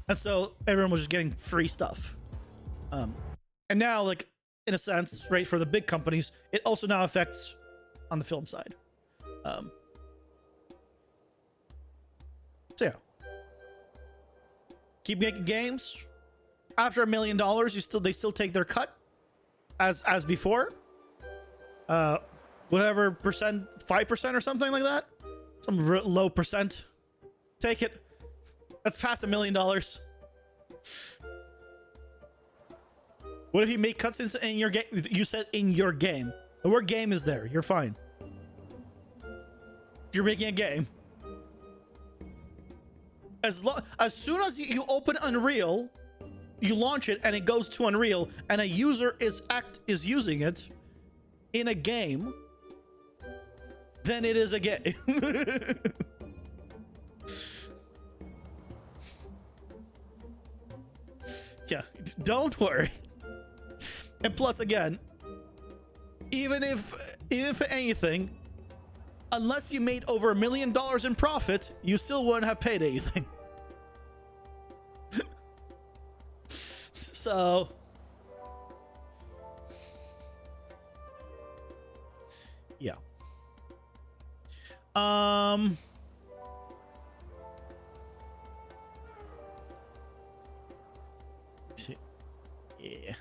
And so everyone was just getting free stuff. And now like in a sense, right, for the big companies, it also now affects on the film side. So yeah, keep making games. After $1 million, they still take their cut as before. Whatever percent, 5% or something like that, some low percent. Take it. That's past $1 million. What if you make cutscenes in your game? You said in your game. The word game is there. You're fine. You're making a game. As soon as you open Unreal, you launch it and it goes to Unreal, and a user is using it in a game, then it is a game. Yeah, don't worry. And plus, again, even if anything, unless you made over $1 million in profit, you still wouldn't have paid anything. So, yeah. Yeah.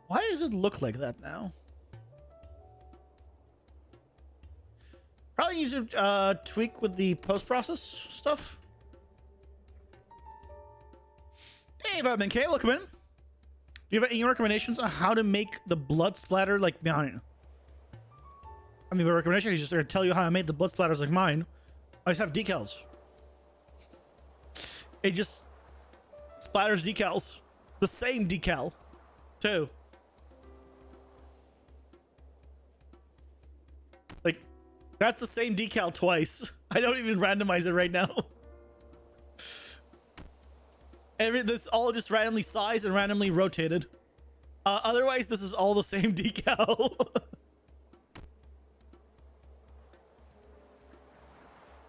Why does it look like that now? Probably use a tweak with the post-process stuff. Hey, Batman K, welcome in. Do you have any recommendations on how to make the blood splatter like mine? I mean, my recommendation is just to tell you how I made the blood splatters like mine. I just have decals. It just splatters decals. The same decal, too. Like, that's the same decal twice. I don't even randomize it right now. That's all just randomly sized and randomly rotated. Otherwise, this is all the same decal.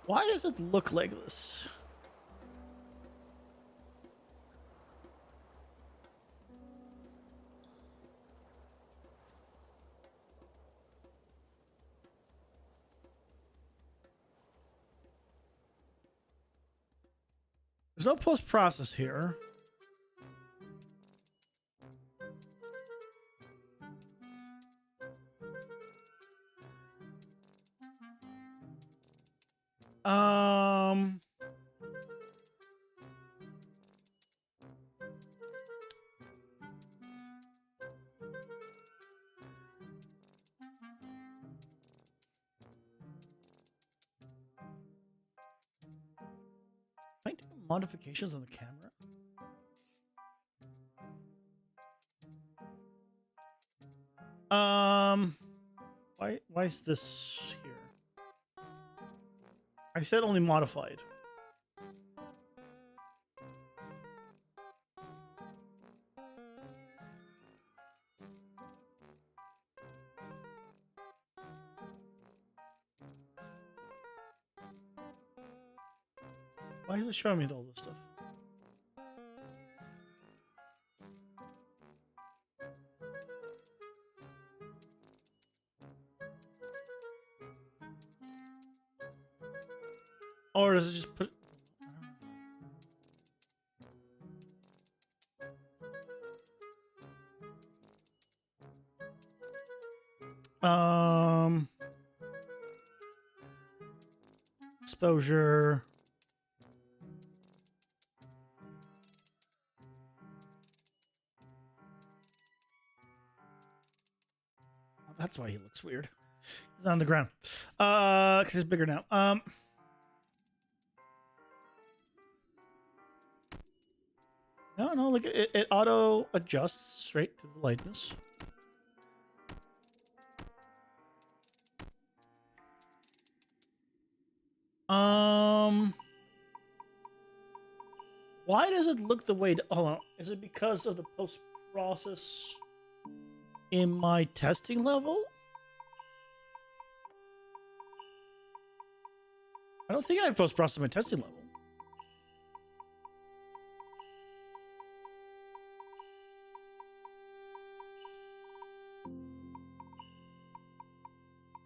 Why does it look like this? There's no post-process here. Might do modifications on the camera. Why is this here? I said only modified. Why is it showing me all this stuff? Or does it just put... Exposure. Oh, that's why he looks weird. He's on the ground. 'Cause he's bigger now. No, look, it auto adjusts right to the lightness. Why does it look the way? Hold on, is it because of the post process in my testing level? I don't think I post-process my testing level.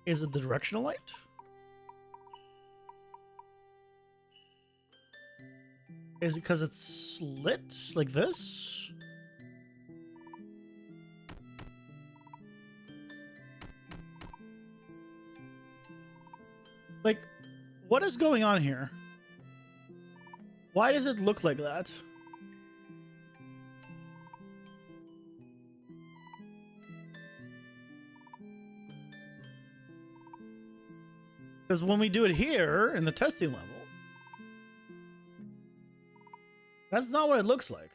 Is it the directional light? Is it because it's slit like this? Like, what is going on here? Why does it look like that? Because when we do it here in the testing level, that's not what it looks like.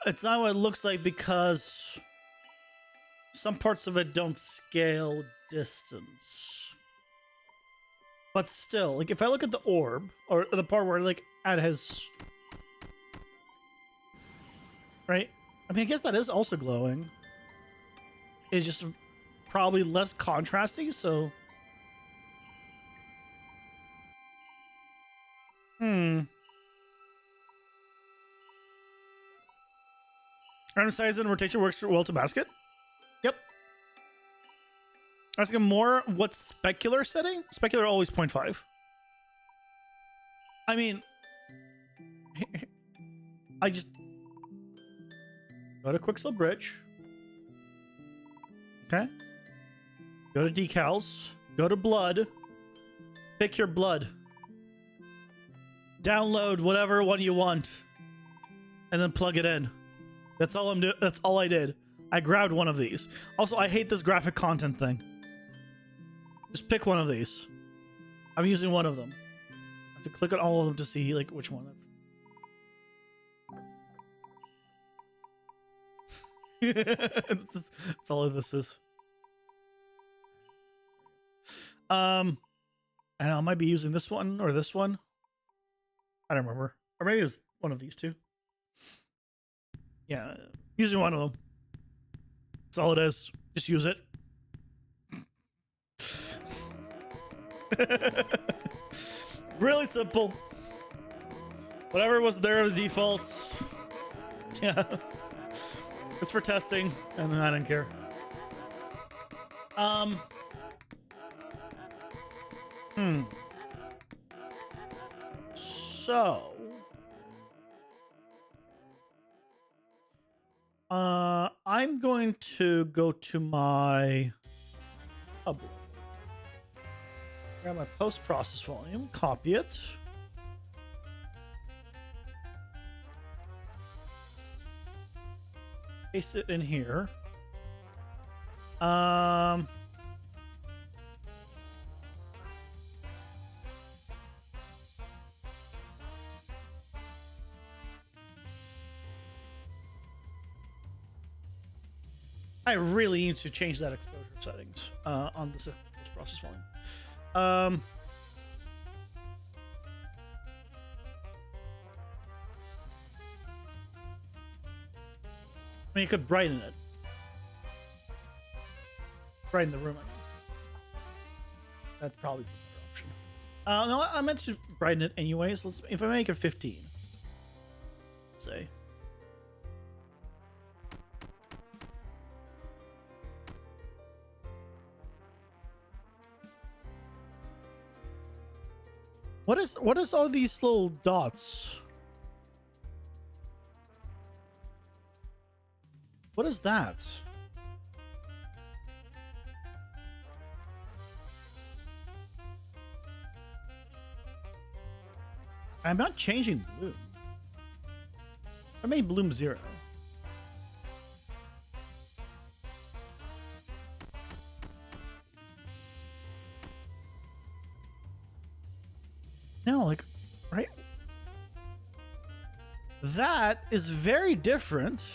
It's not what it looks like because some parts of it don't scale distance. But still, like if I look at the orb, or the part where like Ad has... Right? I mean, I guess that is also glowing. It's just probably less contrasty, so... Random size and rotation works well to basket. Yep. Asking more, what's specular setting? Specular always 0.5. I mean, I just go to Quicksilver Bridge. Okay. Go to decals. Go to blood. Pick your blood. Download whatever one you want. And then plug it in. That's all I'm doing. That's all I did. I grabbed one of these. Also, I hate this graphic content thing. Just pick one of these. I'm using one of them. I have to click on all of them to see like which one. That's all this is. And I might be using this one or this one. I don't remember. Or maybe it's one of these two. Yeah, using one of them. That's all it is. Just use it. Really simple. Whatever was there, the defaults. Yeah. It's for testing, and I don't care. So... I'm going to go to my hub. Grab my post-process volume, copy it. Paste it in here. I really need to change that exposure settings on this process volume. I mean, you could brighten it. Brighten the room, I mean. That'd probably be the better option. No, I meant to brighten it anyways. If I make it 15, let's say. What is all these little dots? What is that? I'm not changing bloom. I made bloom 0. No, like, right? That is very different.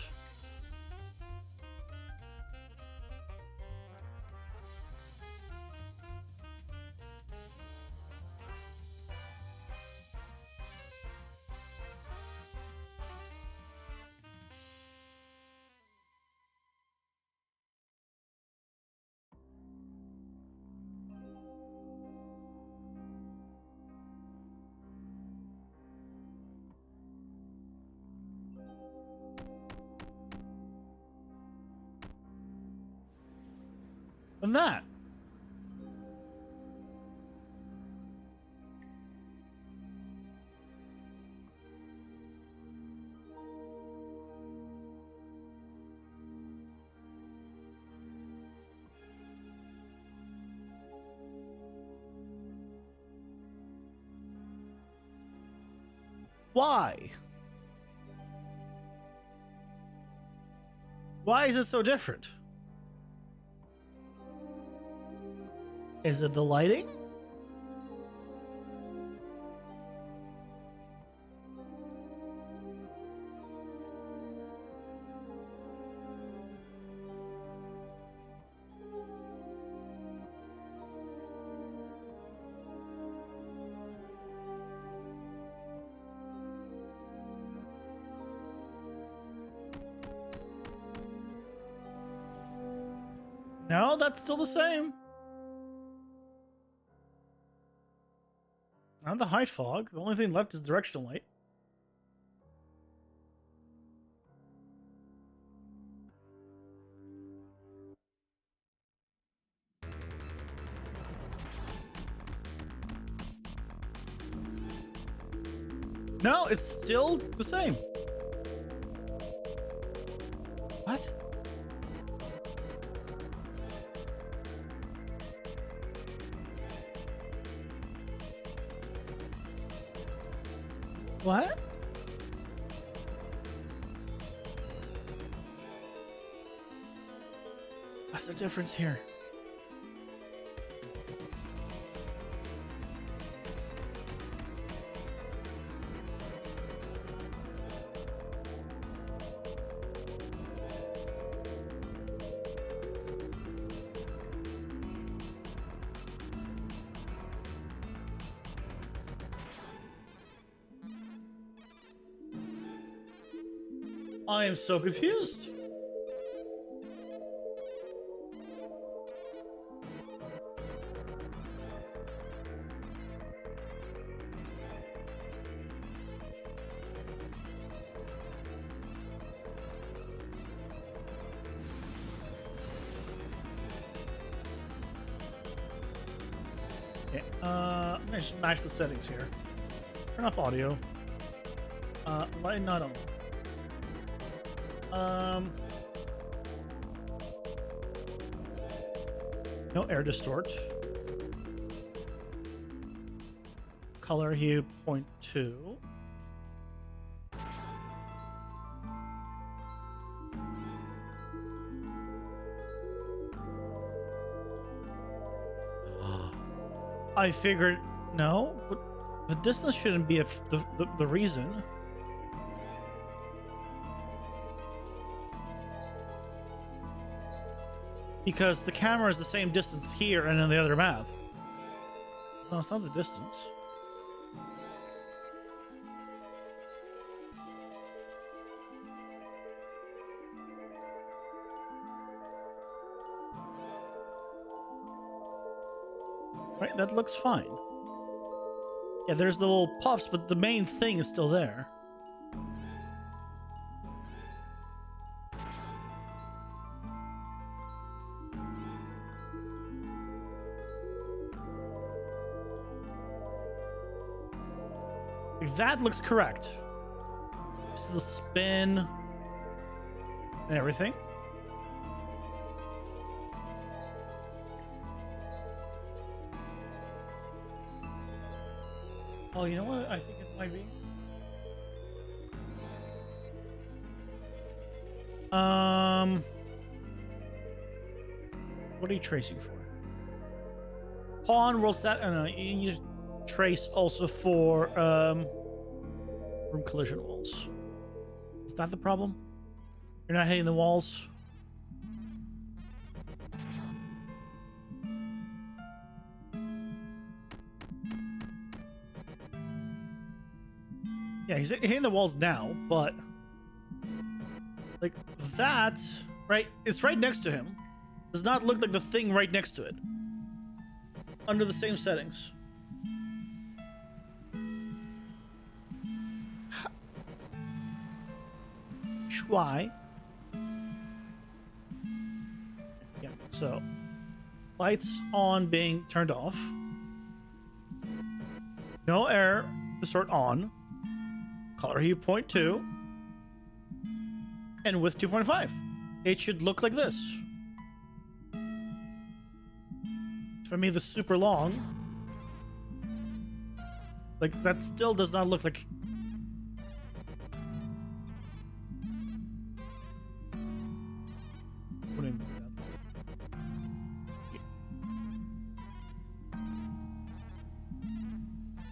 Than that. Why? Why is it so different? Is it the lighting? No, that's still the same. Not the height fog. The only thing left is directional light. No, it's still the same. What? What? What's the difference here? I am so confused. Okay, I'm gonna just match the settings here. Turn off audio. Light not on. No air distort. Color hue 0.2. I figured no, but the distance shouldn't be the reason. Because the camera is the same distance here and in the other map. No, it's not the distance. Right, that looks fine. Yeah, there's the little puffs, but the main thing is still there. That looks correct. It's the spin and everything. Oh, you know what I think it might be? What are you tracing for? Pawn, roll set. Oh, no, trace also for room collision walls. Is that the problem? You're not hitting the walls? Yeah, he's hitting the walls now, but like that, right? It's right next to him. Does not look like the thing right next to it. Under the same settings. Why? Yeah, so lights on being turned off. No air to sort on. Color hue 0.2. And width 2.5. It should look like this. For me, the super long. Like, that still does not look like... What do you mean?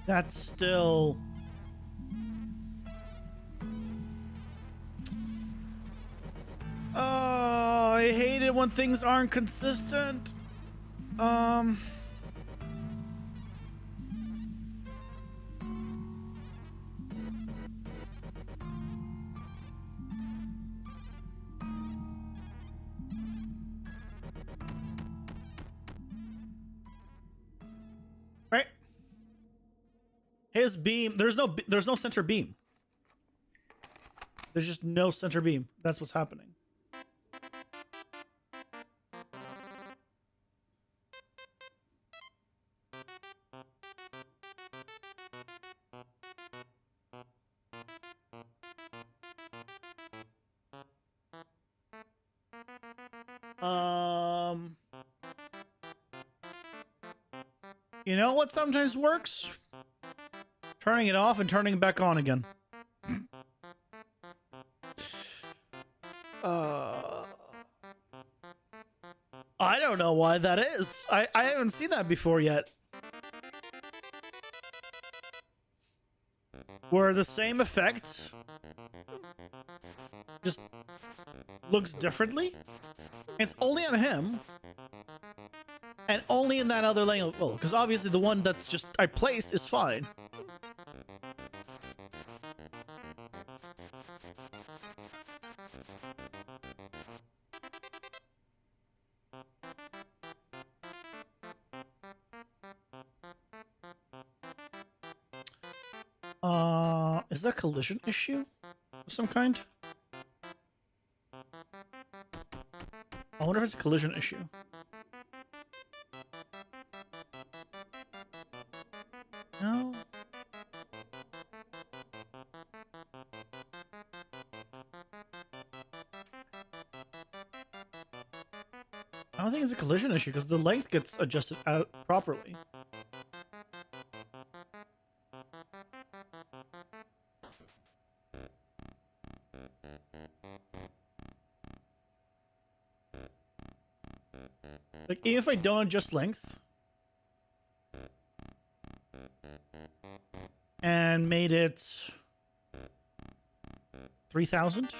That's still... Oh, I hate it when things aren't consistent. Right? His beam, there's no center beam. There's just no center beam. That's what's happening. You know what sometimes works? Turning it off and turning it back on again. I don't know why that is. I haven't seen that before yet. Where the same effect just looks differently. It's only on him. And only in that other lane. Well, because obviously the one that's just I place is fine. Is that a collision issue of some kind? I wonder if it's a collision issue. No. I don't think it's a collision issue because the length gets adjusted out properly. Like, even if I don't adjust length and made it 3,000.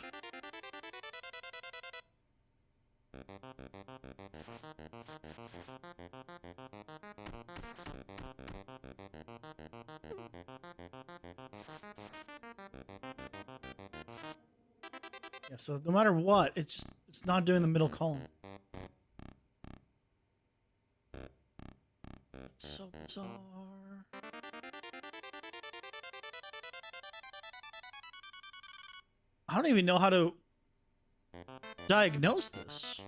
Yeah, so no matter what, it's not doing the middle column. It's so bizarre. I don't even know how to diagnose this.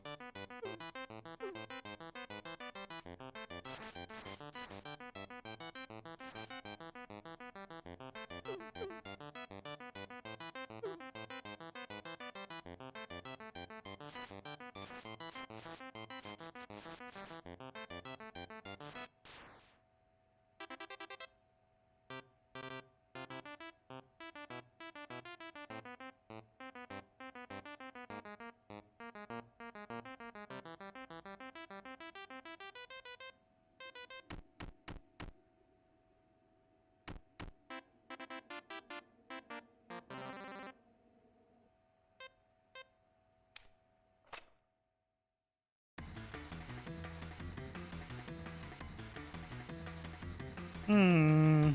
Hmm.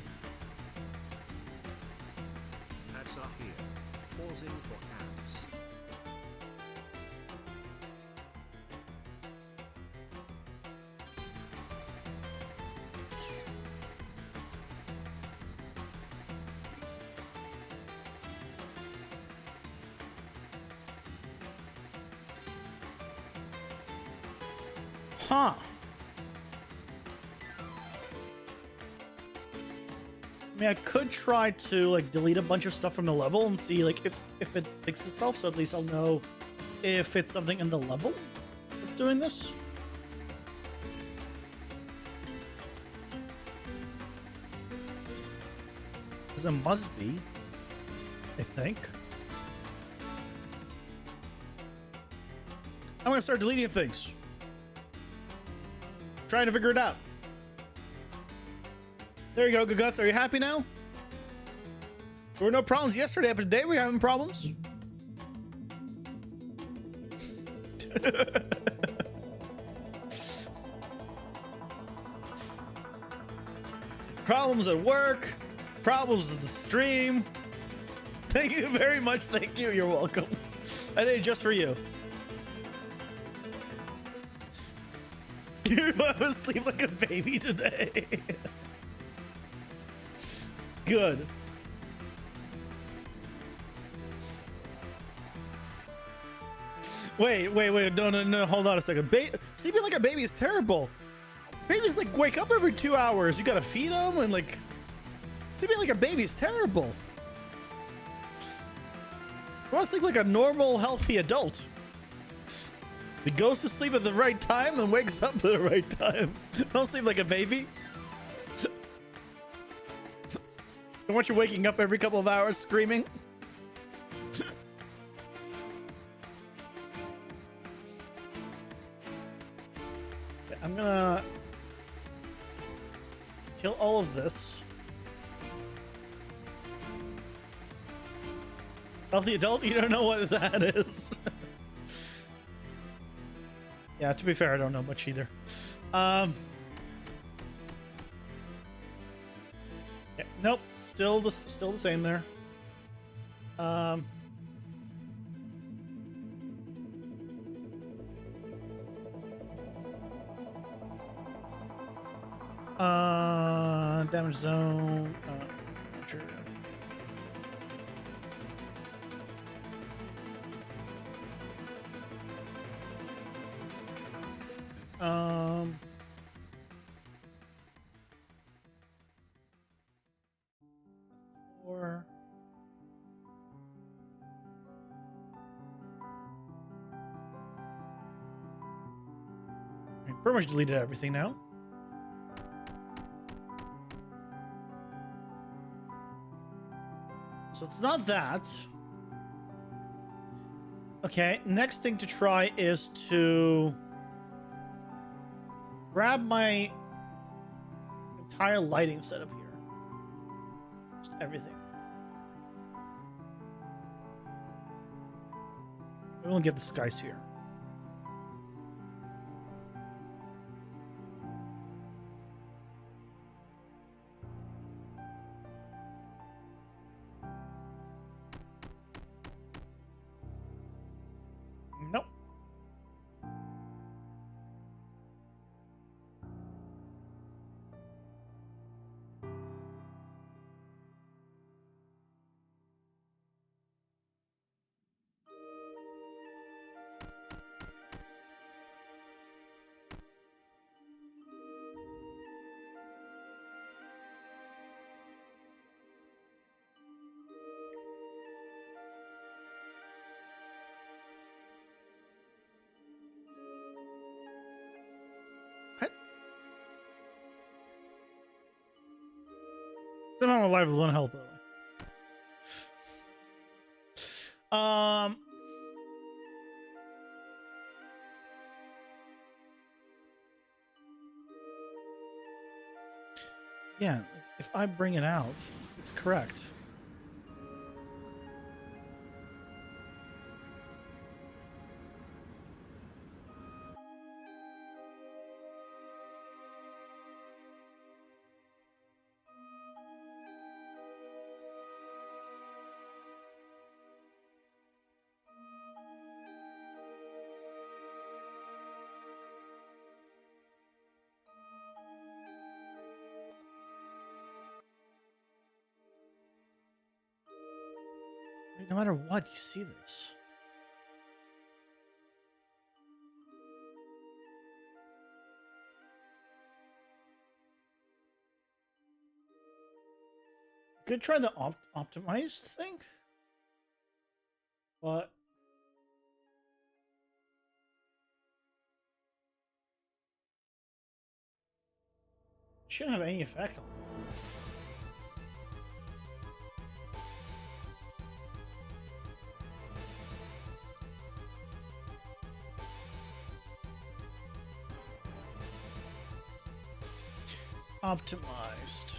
Ads are here. Pausing for ads. Huh. I mean, I could try to like delete a bunch of stuff from the level and see like if it fixes itself, so at least I'll know if it's something in the level that's doing this. Because it must be, I think. I'm gonna start deleting things. Trying to figure it out. There you go, Good Guts. Are you happy now? There were no problems yesterday, but today we're having problems. Problems at work. Problems with the stream. Thank you very much. Thank you. You're welcome. I did it just for you. You're about to sleep like a baby today. Good. Wait. No. Hold on a second. Sleeping like a baby is terrible. Babies like wake up every 2 hours. You gotta feed them and like sleeping like a baby is terrible. You want to sleep like a normal, healthy adult. He goes to sleep at the right time and wakes up at the right time. Don't sleep like a baby. Don't want you waking up every couple of hours screaming. Okay, I'm gonna kill all of this. Healthy adult, you don't know what that is. Yeah, to be fair, I don't know much either. Yeah, nope, still the same there. Damage zone. Sure. Four. I pretty much deleted everything now. So it's not that. Okay, next thing to try is to grab my entire lighting setup here. Just everything. We won't get the sky sphere. Nope. Somehow I'm alive with one health, by the way. Yeah, if I bring it out, it's correct. No matter what, you see this. Could try the optimized thing, but it shouldn't have any effect on it. Optimized.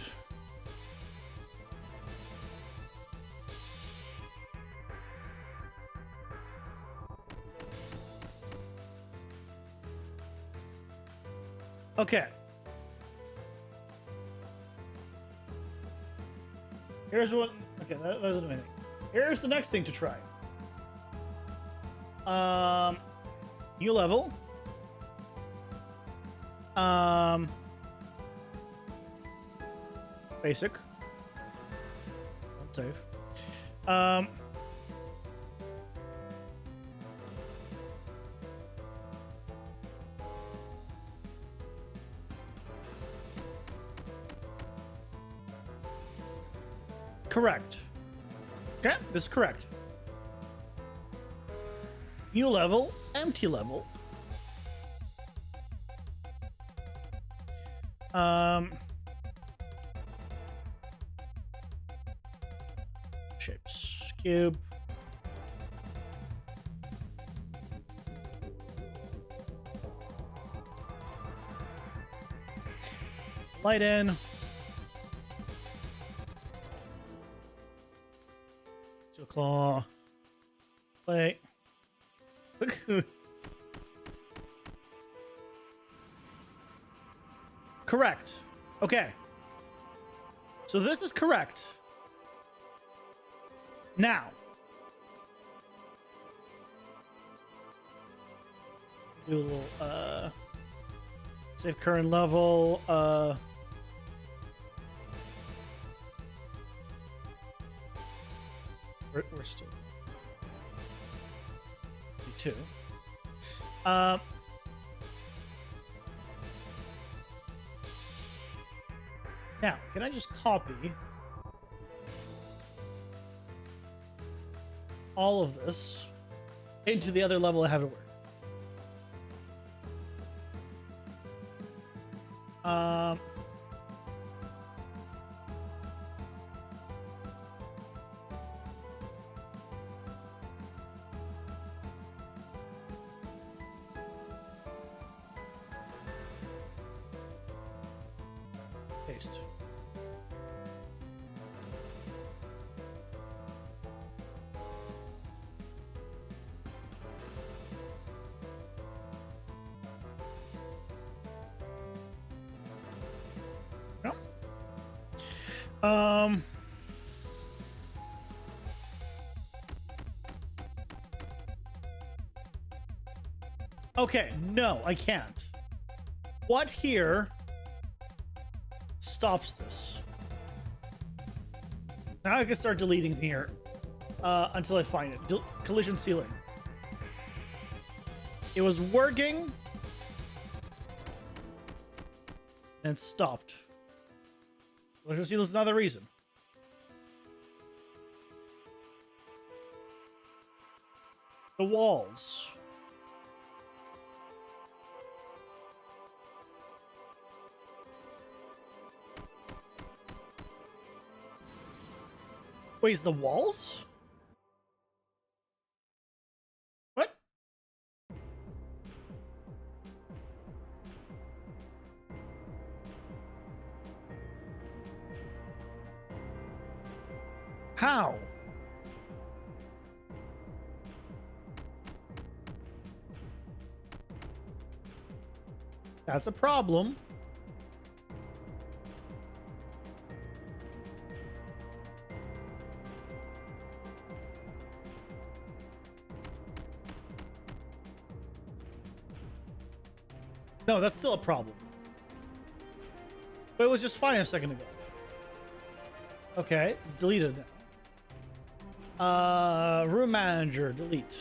Okay. Here's what. Okay, that doesn't do anything. Here's the next thing to try. New level. Basic. Save. Correct. Okay, this is correct. New level, empty level. Shapes. Cube. Light in. Claw. Play. Correct. Okay. So this is correct. Now. Do a little, save current level, We're still 2. Now, can I just copy all of this into the other level I have it where? Paste. No. Okay, no, I can't. What here stops this? Now I can start deleting here until I find it. Collision ceiling. It was working and stopped. Collision ceiling is another reason. The walls. Wait, is the walls? What? How? That's a problem. No, that's still a problem. But it was just fine a second ago. Okay, it's deleted now. Room manager, delete.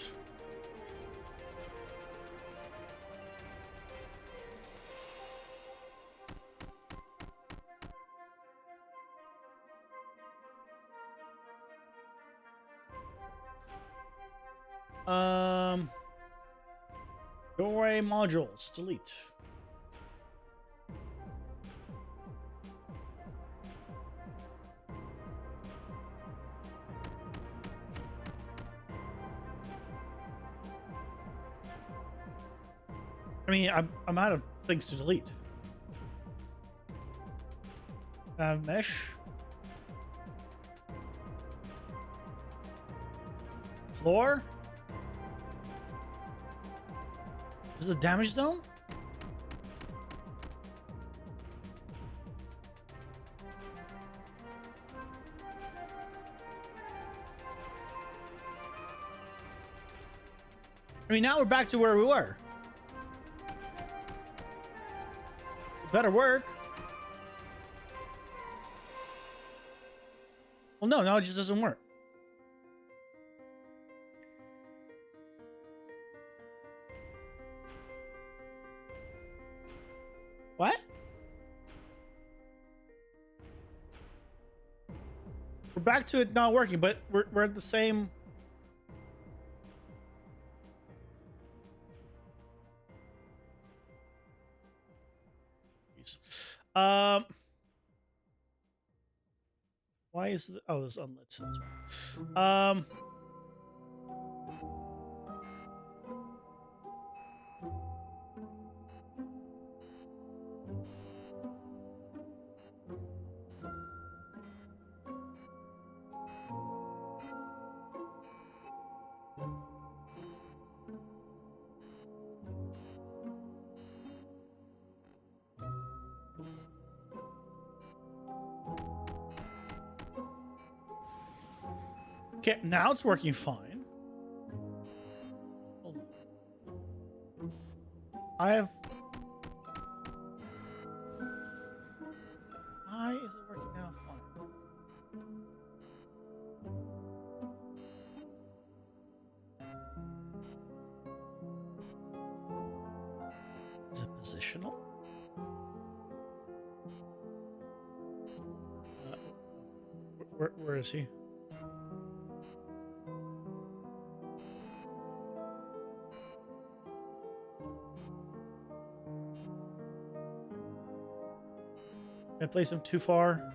Doorway modules, delete. I mean, I'm out of things to delete. Mesh. Floor. Is the damage zone? I mean, now we're back to where we were. Better work. Well, no, now it just doesn't work. What? We're back to it not working, but we're at the same. Why is the this unlit? That's why. Okay, now it's working fine. I have. Why is it working now fine? Is it positional? Where is he? Did I place him too far?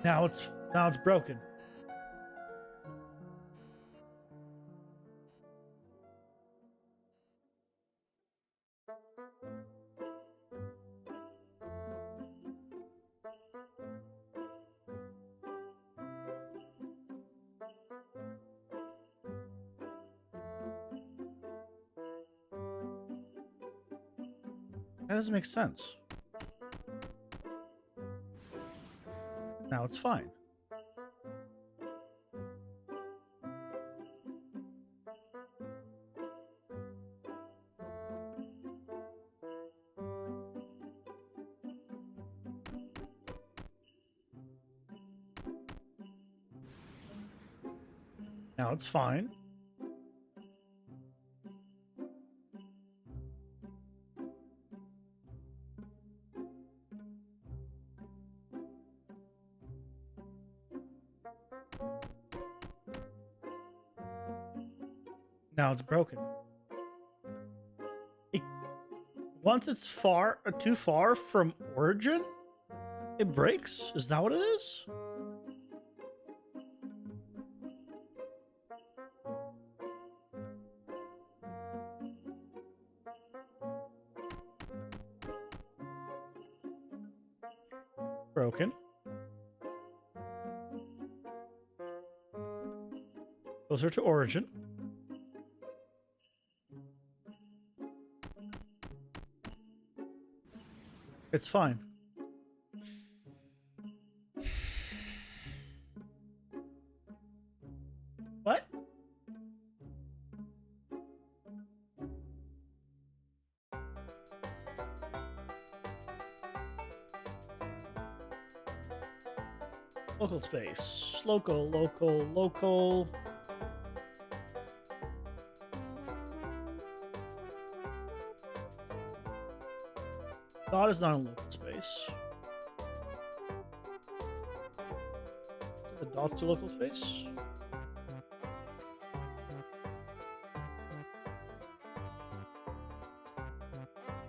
Now it's broken. That doesn't make sense. Now it's fine. Now it's fine. Now it's broken. Once it's too far from origin, it breaks? Is that what it is? Broken. Closer to origin. It's fine. What? Local space. Local. Dot is not a local space. So the dot's to local space.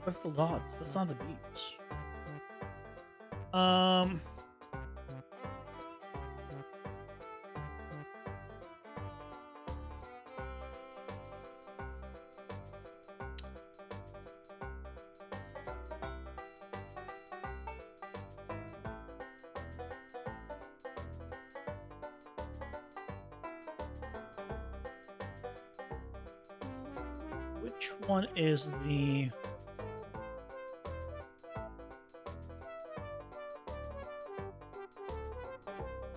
What's the dots? That's not the beats. Which one is the...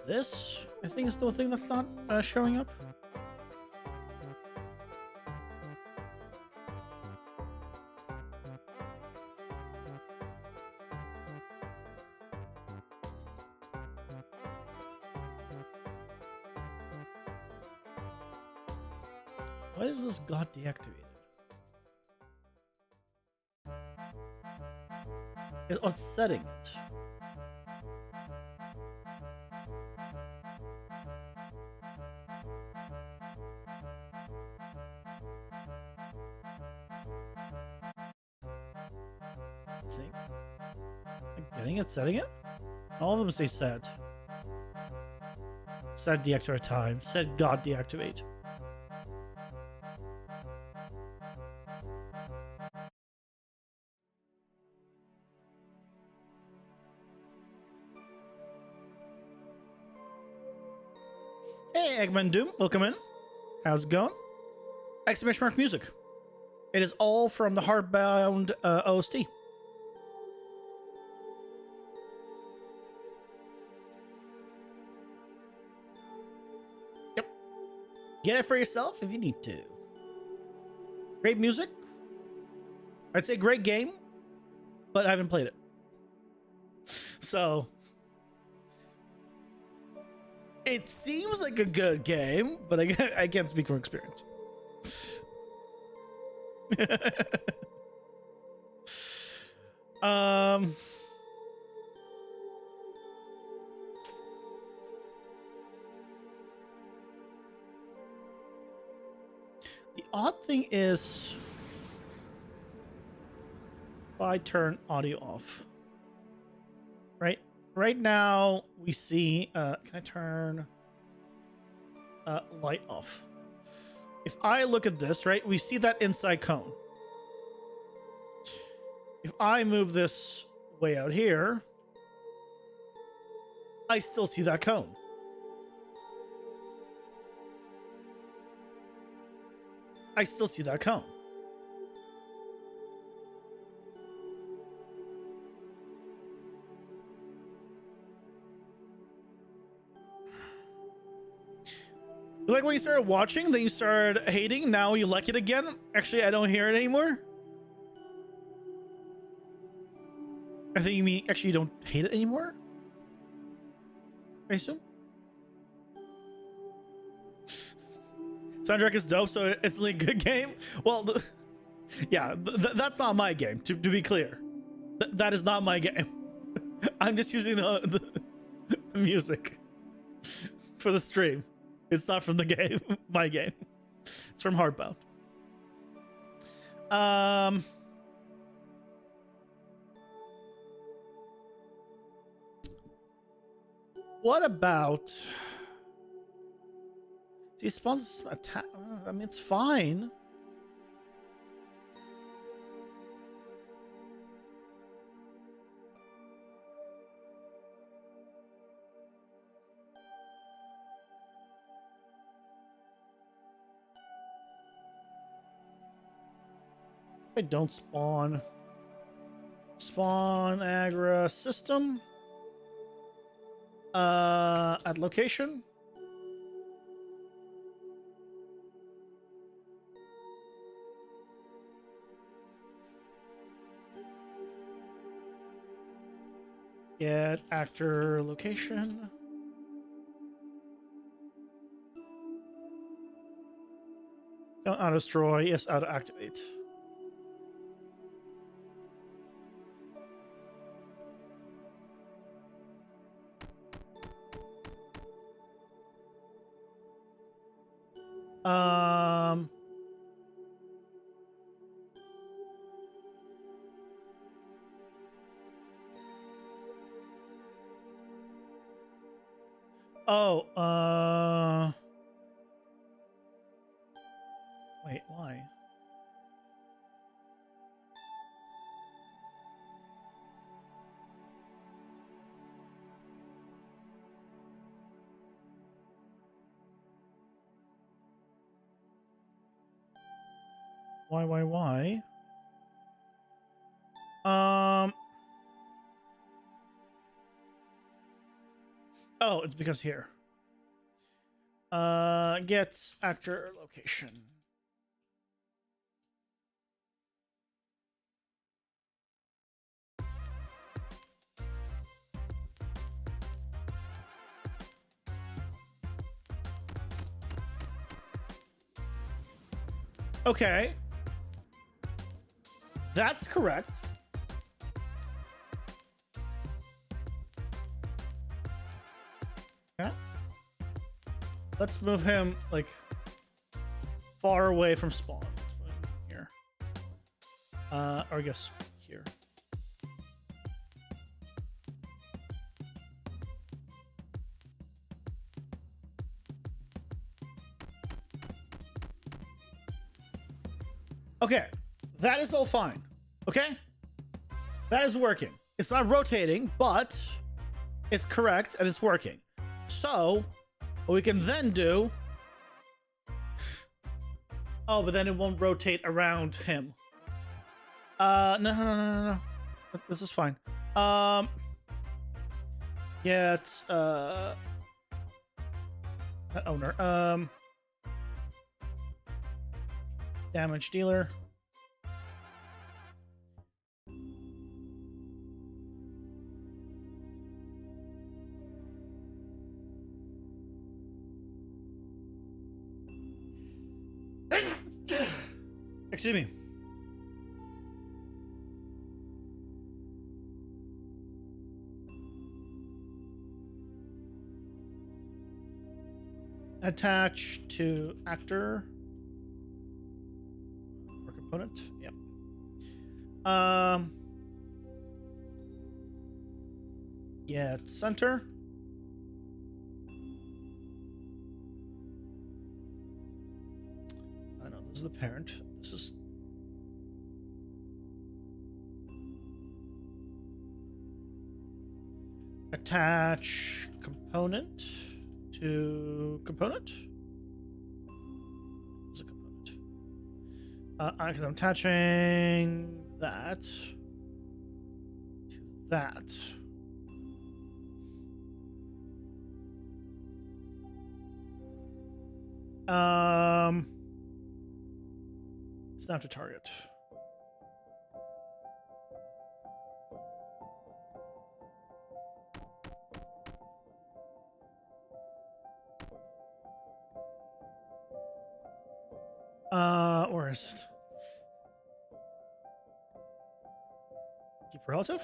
This, I think, is the thing that's not showing up. Why is this got deactivated? It's setting it. Think. I'm getting it, setting it? All of them say set. Set deactivate time. Set got deactivate. Hey, Eggman Doom, welcome in. How's it going? Exclamation mark music. It is all from the Hardbound OST. Yep. Get it for yourself if you need to. Great music. I'd say great game, but I haven't played it. So... It seems like a good game, but I can't speak from experience. The odd thing is, if I turn audio off, right now we see, can I turn light off? If I look at this, right, we see that inside cone. If I move this way out here, I still see that cone. I still see that cone. Like when you started watching, then you started hating, now you like it again? Actually, I don't hear it anymore. I think you mean actually you don't hate it anymore? I assume? Soundtrack is dope, so it's a good game? Well, yeah, that's not my game, to be clear. That is not my game. I'm just using the music for the stream. It's not from the game, my game. It's from Hardbound. What about... These spawns attack... I mean, it's fine. I don't spawn. Spawn Agra system. At location. Get actor location. Auto destroy. Yes, auto activate. Um. Oh. Wait. Why? Why? Um. Oh, it's because here. Get actor location. Okay. That's correct. Okay. Let's move him like far away from spawn. Here. Or I guess here. Okay. That is all fine. Okay? That is working. It's not rotating, but it's correct and it's working. So, what we can then do... Oh, but then it won't rotate around him. No. This is fine. Get, not owner. Damage dealer. Excuse me. Attach to actor or component. Yep. Get center. I know this is the parent. This is attach component to component. It's a component. I'm attaching that to that. Snap to target. Where is it? Keep relative.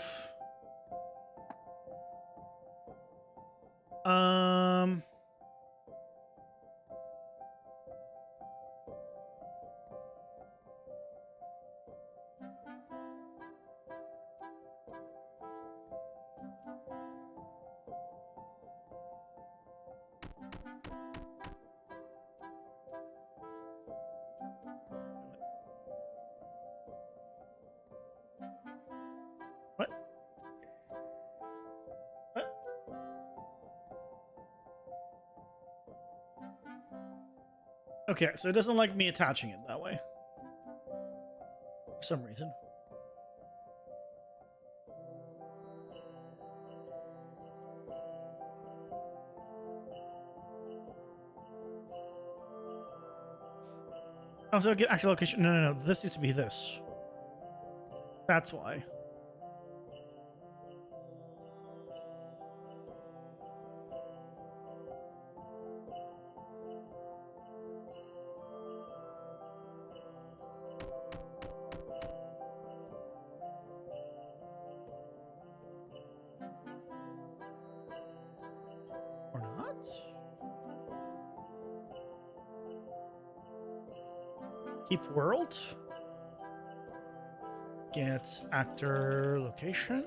What? What? Okay, so it doesn't like me attaching it that way. For some reason. Oh, so get actual location. No. This needs to be this. That's why. Keep world. Get actor location.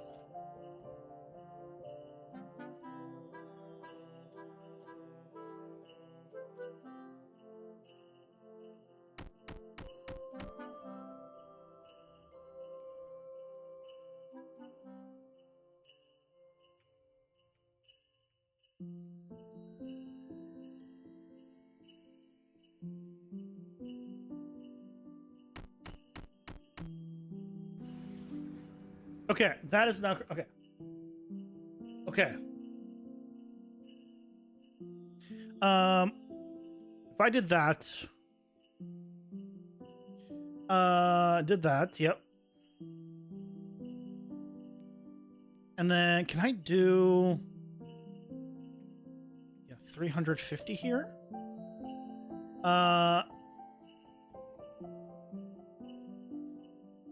Okay, that is now okay. Okay. If I did that, yep. And then can I do 350 here?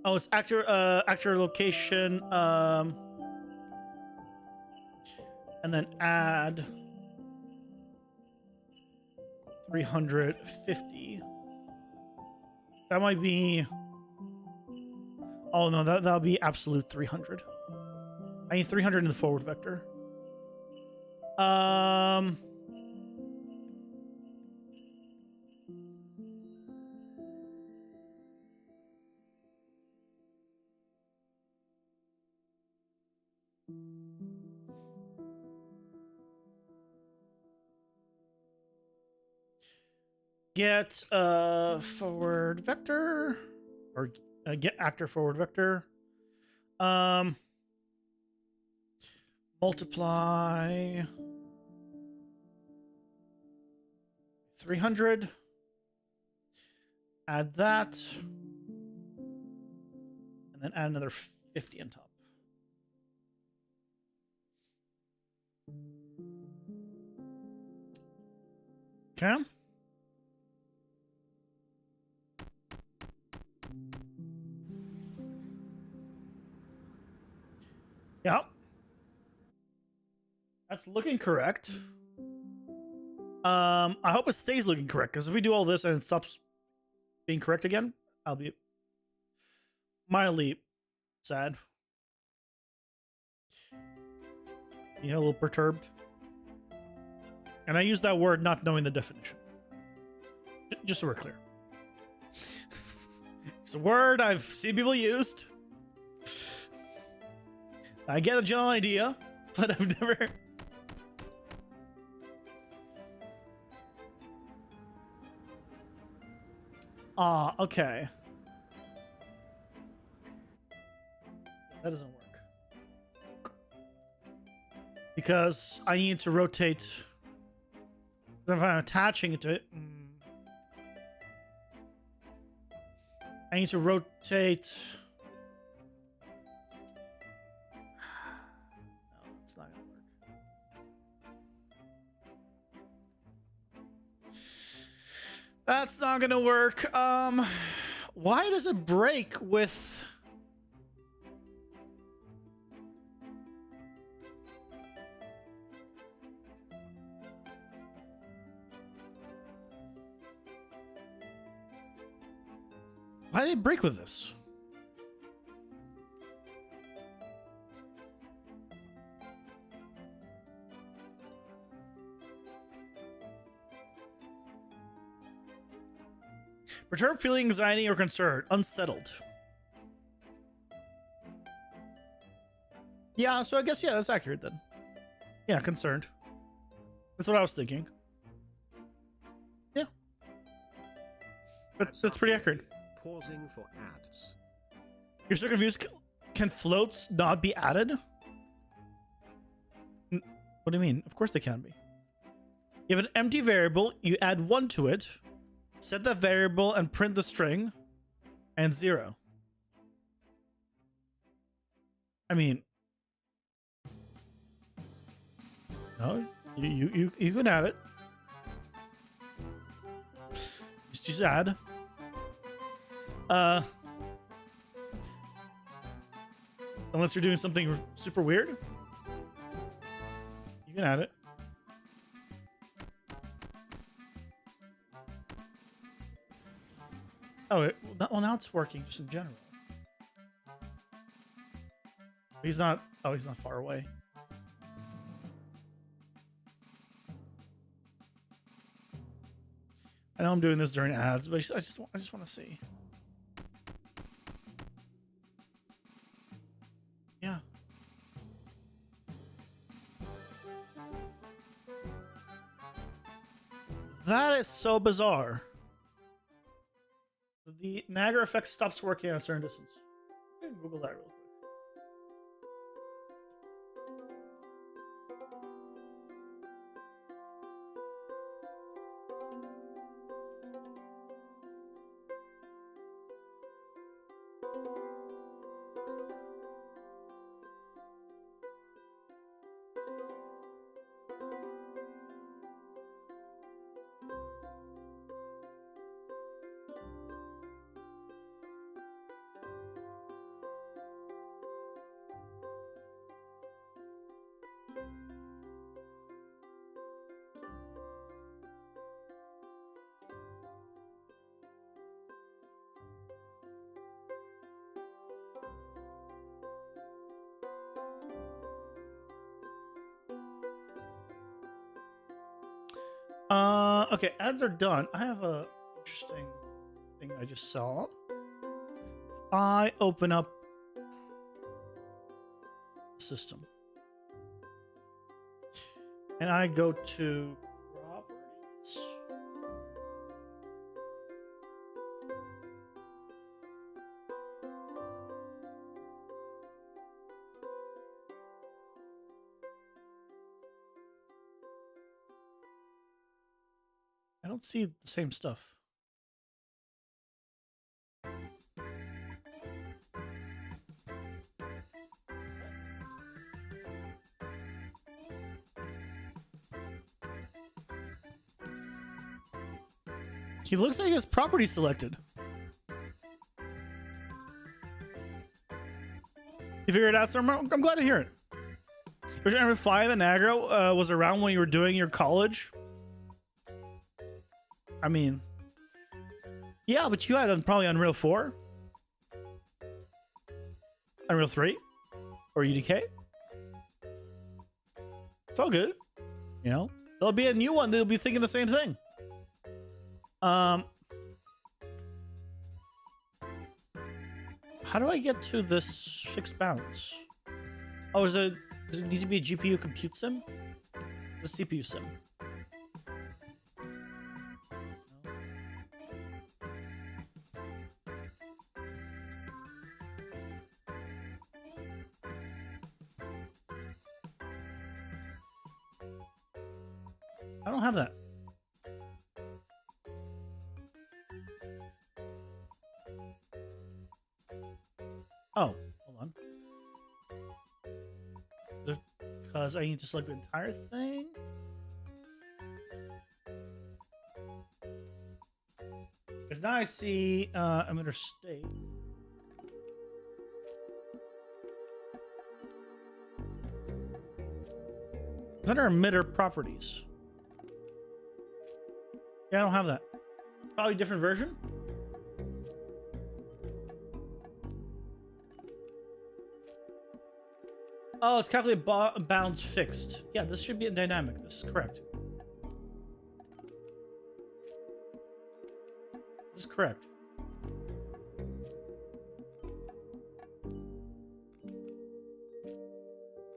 Oh, it's actor location, and then add 350. That might be. Oh no, that'll be absolute 300. I need 300 in the forward vector. Get forward vector, or get actor forward vector. Multiply 300. Add that, and then add another 50 on top. Okay. Yep. That's looking correct. I hope it stays looking correct, because if we do all this and it stops being correct again, I'll be mildly sad. You know, a little perturbed. And I use that word not knowing the definition. Just so we're clear. It's a word I've seen people used. I get a general idea, but I've never... Okay. That doesn't work. Because I need to rotate... If I'm attaching it to it... I need to rotate... No, it's not gonna work. That's not gonna work. Why does it break with... Why did it break with this? Perturbed, feeling anxiety or concern, unsettled. Yeah, so I guess, yeah, that's accurate then. Yeah, concerned. That's what I was thinking. Yeah. That's pretty accurate. Pausing for ads. You're so confused. Can floats not be added? What do you mean? Of course they can be. You have an empty variable, you add 1 to it, set that variable and print the string, and 0. I mean... No, you can add it. Just add. Unless you're doing something super weird, you can add it. Oh, well, now it's working just in general. He's not. Oh, he's not far away. I know I'm doing this during ads, but I just want to see. Yeah. That is so bizarre. The Niagara effect stops working at a certain distance. Google that real quick. Okay, ads are done. I have a interesting thing I just saw. I open up the system and I go to properties. I don't see the same stuff. He looks like he has property selected. You figured it out, sir? I'm glad to hear it. Version number 5 in Niagara was around when you were doing your college. I mean, yeah, but you had probably Unreal 4, Unreal 3, or UDK. It's all good. You know, there'll be a new one that'll be thinking the same thing. How do I get to this fixed balance? Oh, does it need to be a GPU compute sim? The CPU sim. I don't have that. Oh, hold on. Because I need to select the entire thing. Because now I see emitter state. It's under emitter properties. Yeah, I don't have that. Probably a different version. Oh, it's calculate bounds fixed. Yeah, this should be in dynamic. This is correct. This is correct.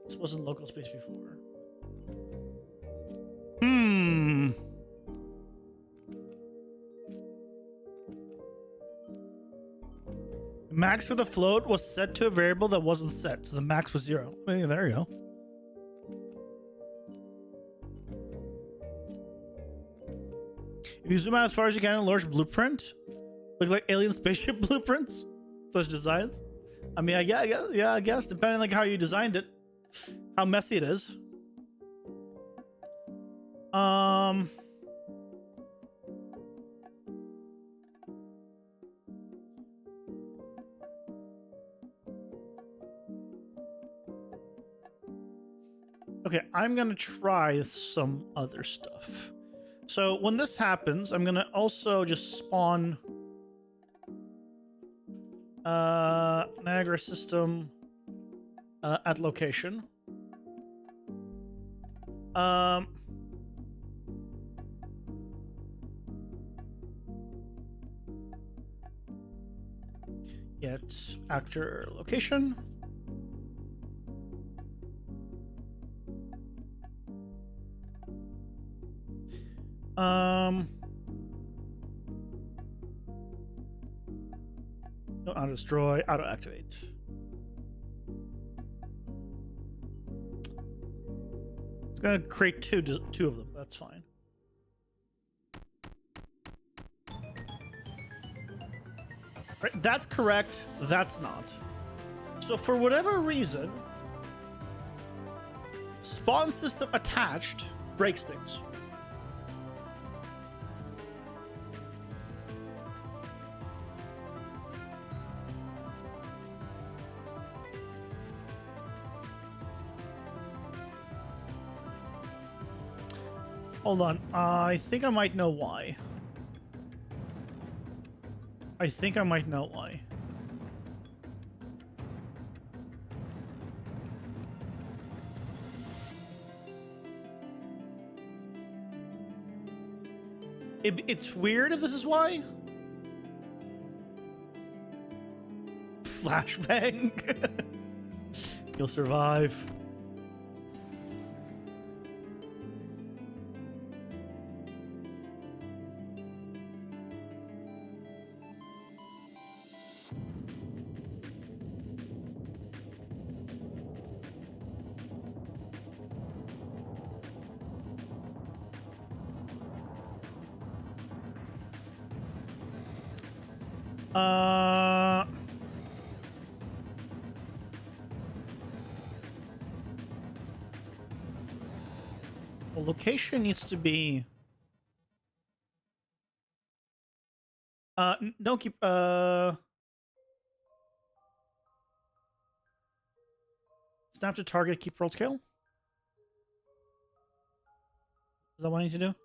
This wasn't local space before. Max for the float was set to a variable that wasn't set, so the max was 0. Yeah, there you go. If you zoom out as far as you can in a large blueprint, look like alien spaceship blueprints, such designs. I mean, I guess depending on like how you designed it, how messy it is. Okay, I'm gonna try some other stuff. So when this happens, I'm gonna also just spawn Niagara system at location. Get actor location. Don't auto destroy, auto activate. It's gonna create two of them. That's fine. Right, that's correct. That's not. So for whatever reason, spawn system attached breaks things. Hold on. I think I might know why. I think I might know why. It's weird if this is why. Flashbang. You'll survive. Well, location needs to be. Don't keep. Snap to target. Keep roll scale. Is that what I need to do?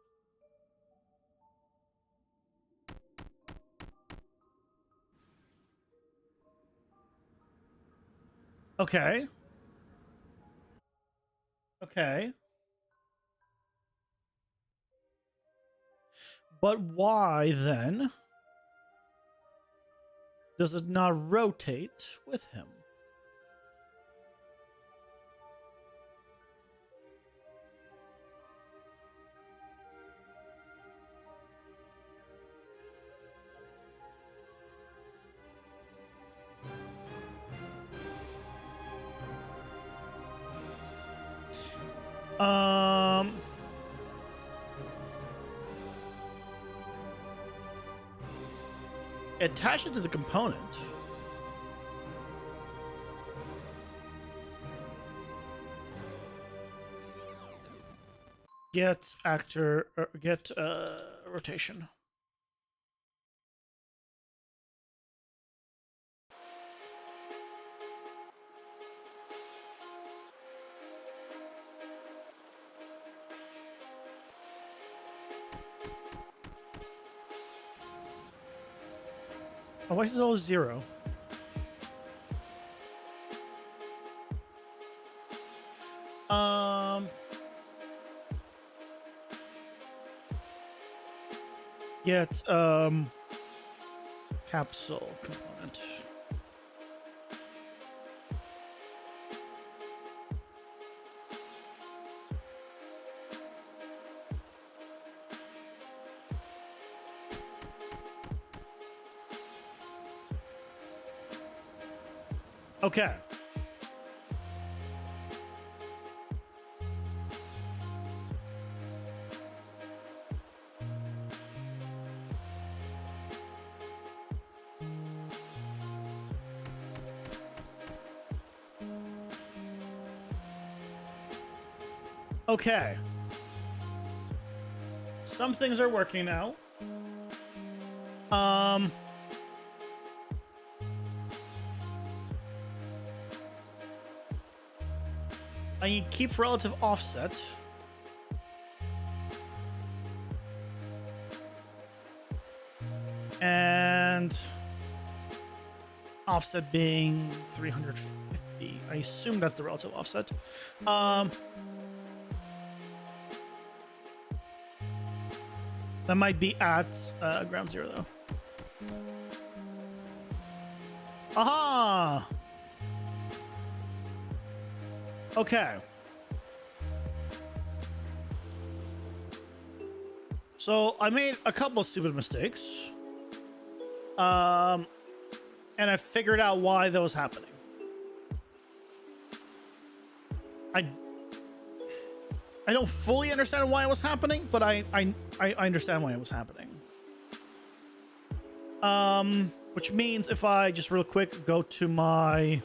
Okay. Okay. But why then does it not rotate with him? Attach it to the component. Get actor, get rotation. Oh, why is it always 0? Get capsule component. Okay. Okay. Some things are working now. I need keep relative offset. And offset being 350. I assume that's the relative offset. That might be at ground zero, though. Aha! Okay. So I made a couple of stupid mistakes. And I figured out why that was happening. I don't fully understand why it was happening, but I understand why it was happening. Which means if I just real quick go to my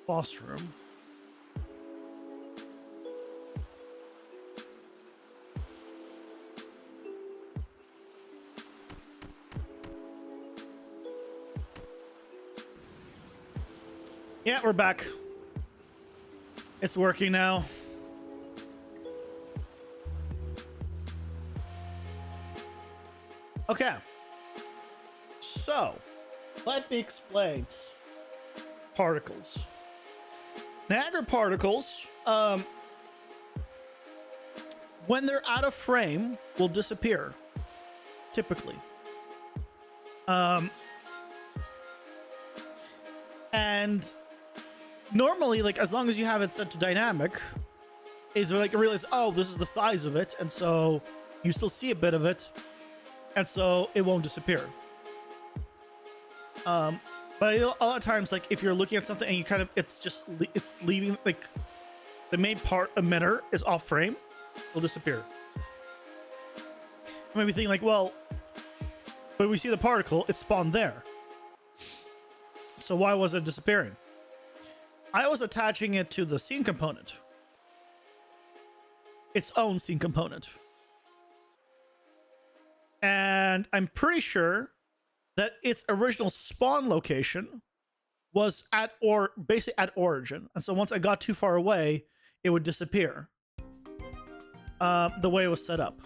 boss room. Yeah, we're back. It's working now. Okay. So, let me explain particles. Niagara particles, when they're out of frame, will disappear, typically. And normally, like, as long as you have it set to dynamic, is like realize, oh, this is the size of it, and so you still see a bit of it, and so it won't disappear. But a lot of times, like, if you're looking at something and you kind of, it's leaving, like, the main part emitter is off frame, it'll disappear. You might be thinking, like, well, when we see the particle, it spawned there. So why was it disappearing? I was attaching it to the scene component. Its own scene component. And I'm pretty sure that its original spawn location was basically at origin. And so once I got too far away, it would disappear. The way it was set up.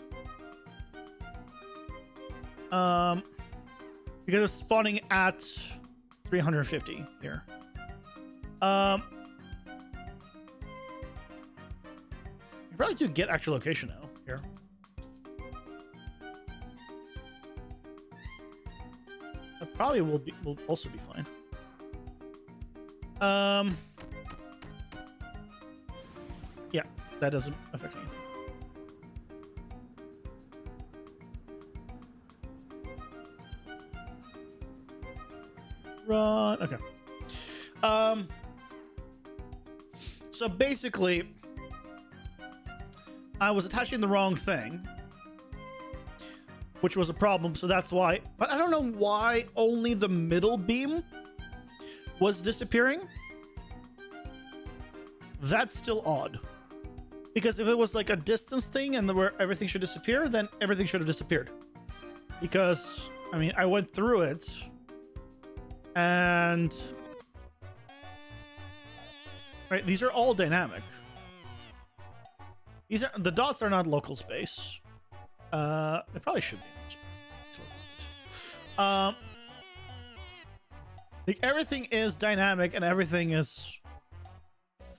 Because it was spawning at 350 here. You probably do get actual location now here. That probably will also be fine. Yeah, that doesn't affect anything. Run. Okay. So basically, I was attaching the wrong thing, which was a problem. So that's why. But I don't know why only the middle beam was disappearing. That's still odd. Because if it was like a distance thing and where everything should disappear, then everything should have disappeared. Because, I mean, I went through it and... Right, these are all dynamic. The dots are not local space. They probably should be. Like everything is dynamic and everything is,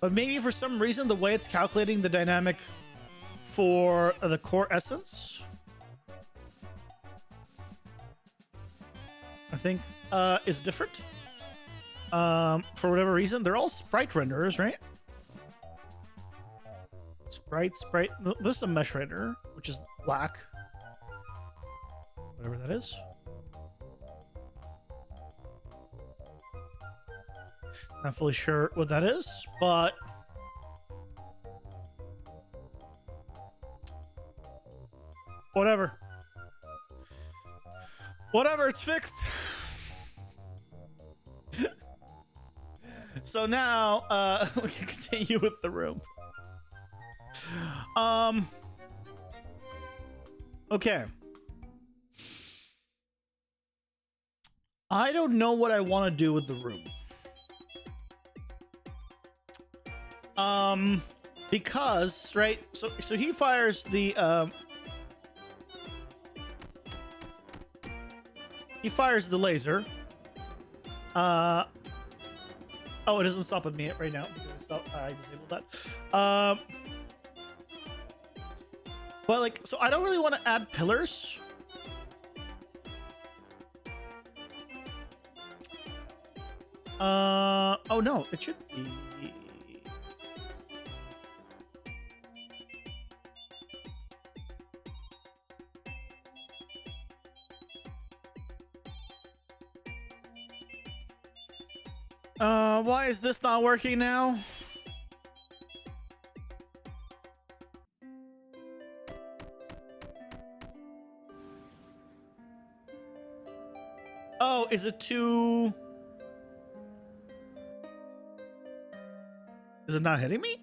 but maybe for some reason the way it's calculating the dynamic for the core essence, I think, is different. For whatever reason, they're all sprite renderers, right? Sprite. This is a mesh renderer, which is black. Whatever that is. Not fully sure what that is, but whatever. Whatever, it's fixed. So now, we can continue with the room. Okay. I don't know what I want to do with the room. Because, right, so he fires the, he fires the laser, Oh, it doesn't stop with me right now because I disabled that. But like, so I don't really want to add pillars. Oh no, it should be. Why is this not working now? Oh, is it too... Is it not hitting me?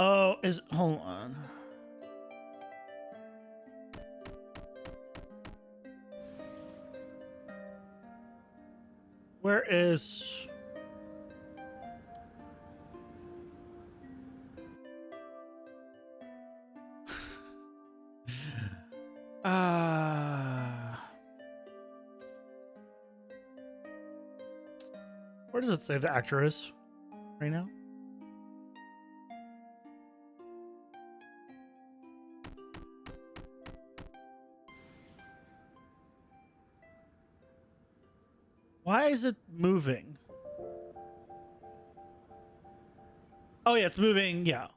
Oh, is... Hold on. Where is... Where does it say the actor is right now? Why is it moving? Oh yeah, it's moving, yeah.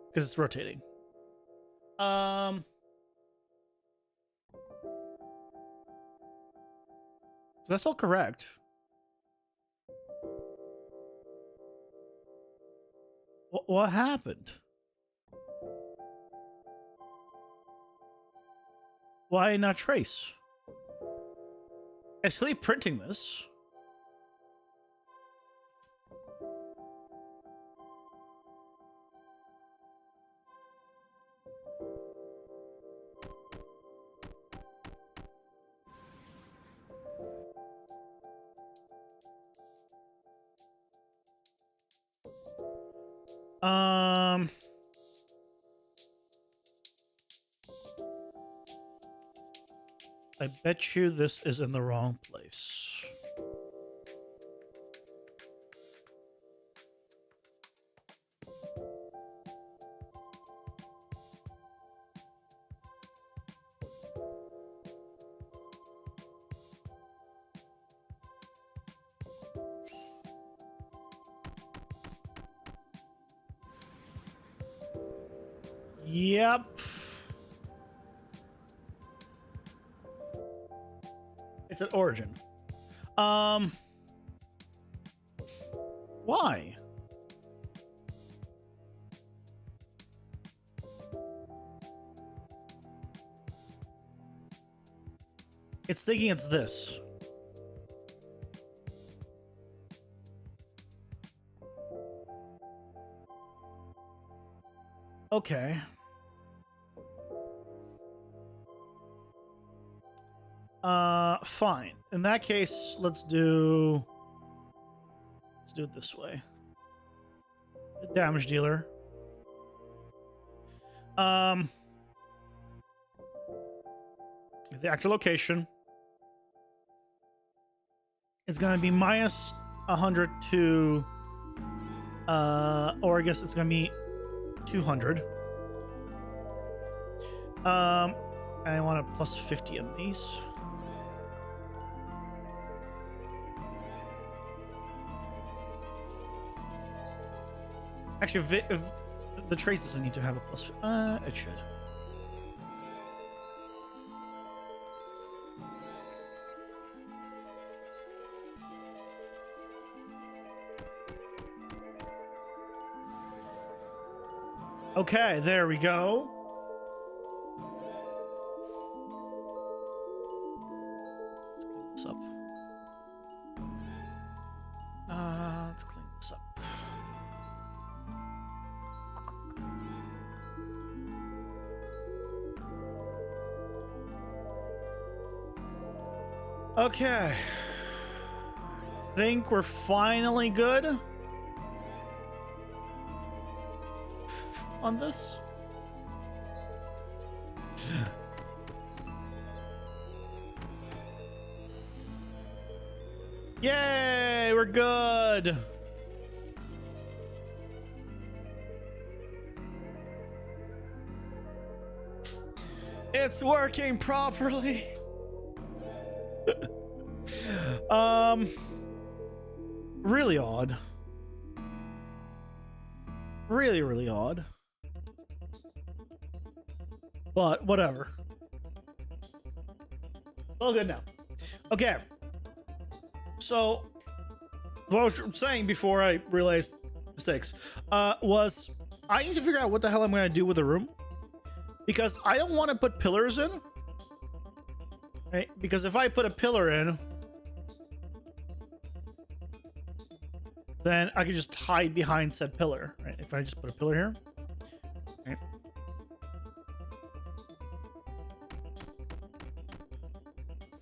Because it's rotating. So that's all correct. What happened? Why not trace? It's really printing this. I bet you this is in the wrong place. Yep. It's an origin. Why? It's thinking it's this. Okay. Fine. In that case, let's do it this way. The damage dealer. The actual location is gonna be minus 100 to or I guess it's gonna be 200. I want a plus 50 on these. Actually, if the trace doesn't need to have a plus, it should. Okay, there we go. Okay. Think we're finally good on this. Yay, we're good. It's working properly. Really odd. Really, really odd. But whatever. All good now. Okay. So, what I was saying before I realized mistakes was I need to figure out what the hell I'm going to do with the room. Because I don't want to put pillars in. Right? Because if I put a pillar in, then I could just hide behind said pillar. Right? If I just put a pillar here. Right?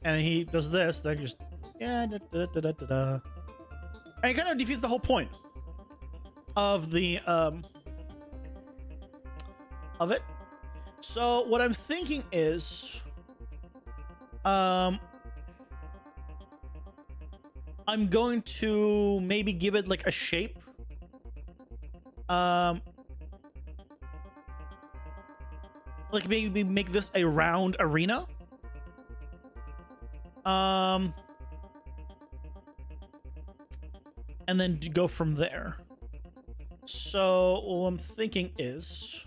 And he does this, then just yeah, and it kind of defeats the whole point of the of it. So what I'm thinking is I'm going to maybe give it like a shape. Like maybe make this a round arena. And then go from there. So what I'm thinking is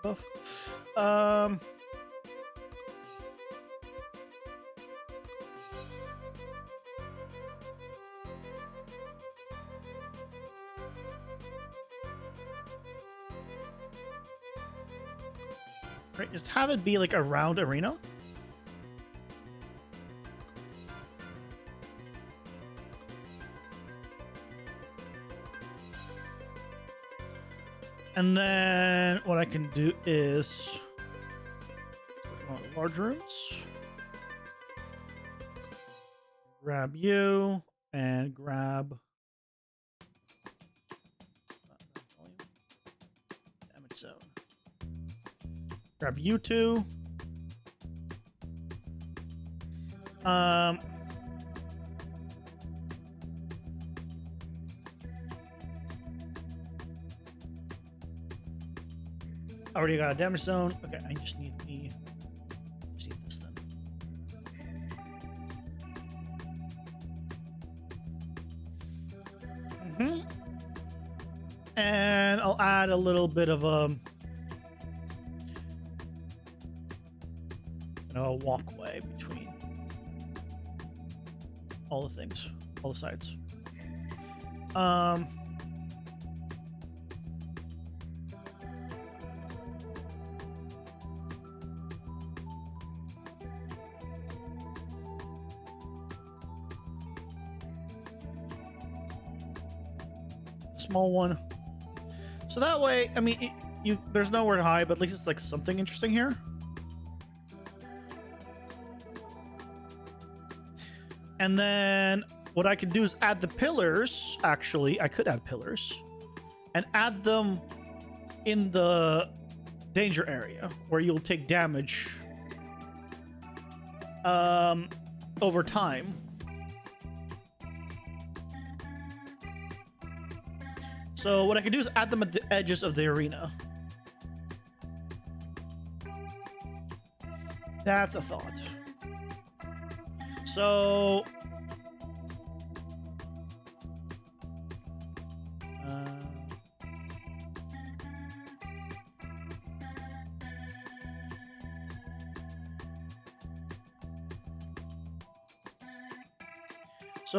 buff. Right, just have it be like a round arena. And then what I can do is large rooms. Grab you and grab damage zone. Grab you two. Already got a damage zone. Okay, I just need this then. And I'll add a little bit of a walkway between all the things, all the sides. Small one. So that way, I mean, there's nowhere to hide, but at least it's like something interesting here. And then what I could do is add the pillars. Actually, I could add pillars and add them in the danger area where you'll take damage over time. So what I can do is add them at the edges of the arena. That's a thought. So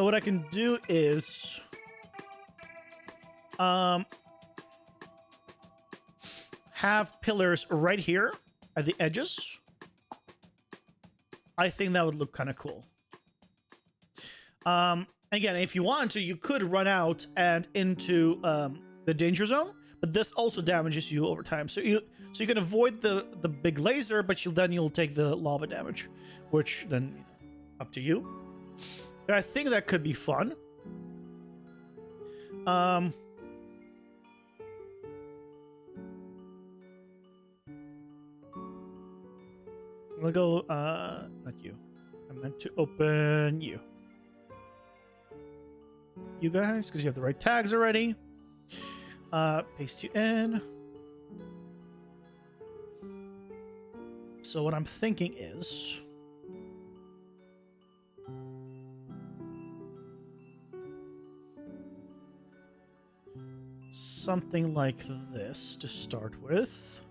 what I can do is have pillars right here at the edges. I think that would look kind of cool. Again, if you wanted to, you could run out and into the danger zone, but this also damages you over time. So you can avoid the big laser, but you'll take the lava damage, which then up to you. But I think that could be fun. I'll go not you. I meant to open you. You guys, because you have the right tags already. Paste you in. So what I'm thinking is something like this to start with.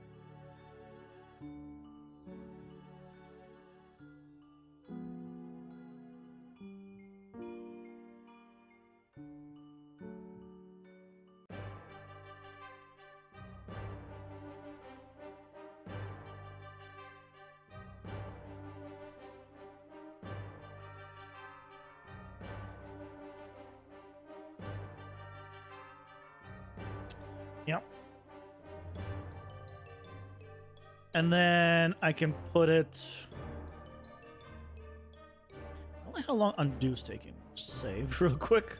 Yep. And then I can put it. I don't know how long undo's taking. Save real quick.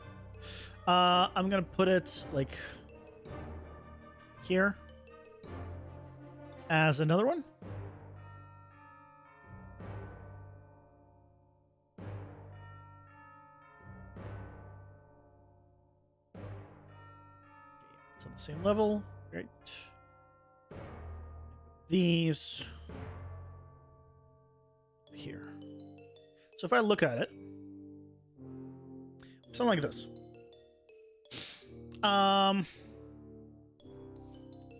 I'm gonna put it like here as another one. It's on the same level. Great. These here. So if I look at it, something like this. I'm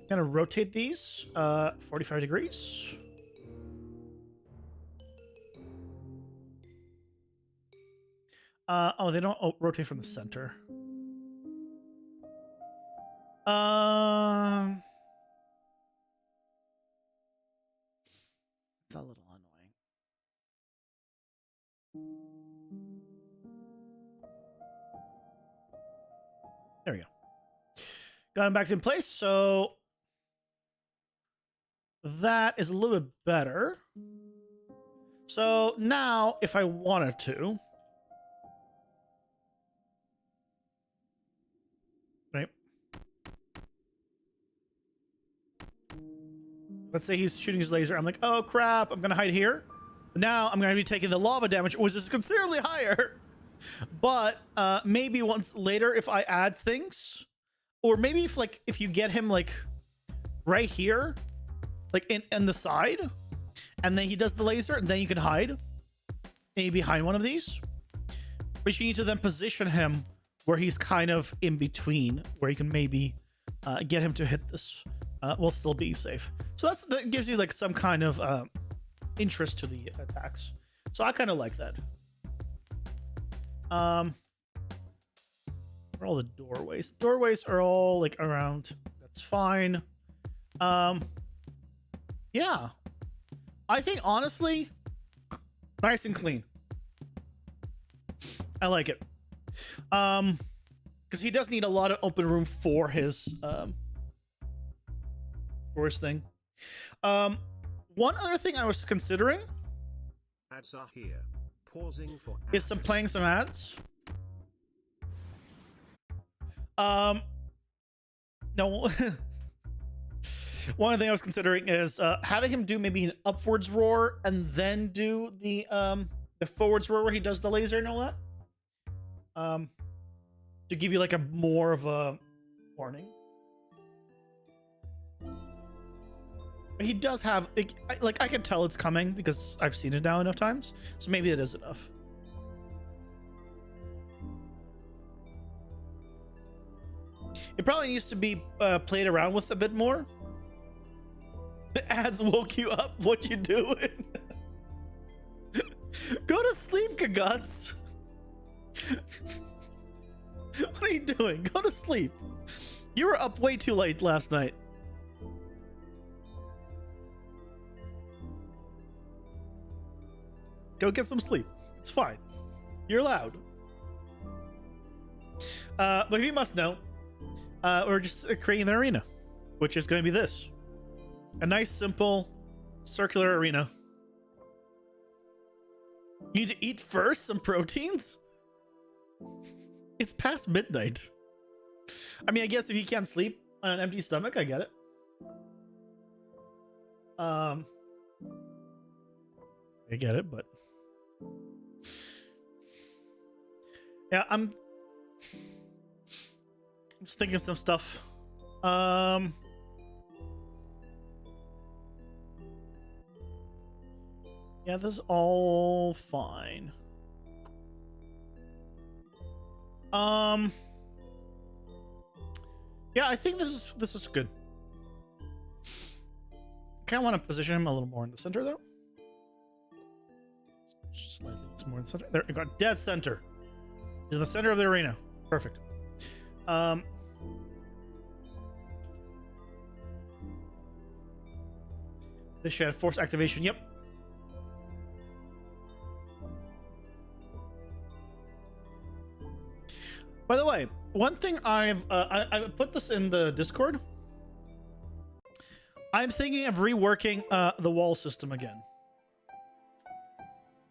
gonna rotate these 45 degrees. Oh, they don't rotate from the center. It's a little annoying. There we go. Got them back in place, so that is a little bit better. So now, if I wanted to, right? Let's say he's shooting his laser. I'm like, oh crap, I'm gonna hide here. But now I'm gonna be taking the lava damage, which is considerably higher. But maybe once later, if I add things, or maybe if you get him like right here, like in the side, and then he does the laser, and then you can hide maybe behind one of these. But you need to then position him where he's kind of in between, where you can maybe get him to hit this while still being safe. So that gives you like some kind of interest to the attacks. So I kind of like that. Where are all the doorways? Doorways are all like around. That's fine. Yeah. I think honestly, nice and clean. I like it. Because he does need a lot of open room for his thing. One other thing I was considering Ads are here. Pausing for is playing some ads. No. One thing I was considering is having him do maybe an upwards roar and then do the forwards roar where he does the laser and all that. To give you like a more of a warning. But he does have like I can tell it's coming because I've seen it now enough times. So maybe it is enough. It probably needs to be played around with a bit more. The ads woke you up. What you doing? Go to sleep, Kagats. What are you doing? Go to sleep. You were up way too late last night. Go get some sleep. It's fine. You're allowed. But you must know, we're just creating an arena, which is going to be this. A nice, simple, circular arena. You need to eat first some proteins? It's past midnight. I mean, I guess if you can't sleep on an empty stomach, I get it. I get it, but yeah, I'm just thinking some stuff. Yeah, this is all fine. Yeah, I think this is good. Kind of want to position him a little more in the center, though. Slightly more in the center. There you go. Dead center. He's in the center of the arena. Perfect. This should have force activation. Yep. By the way, one thing I put this in the Discord. I'm thinking of reworking the wall system again.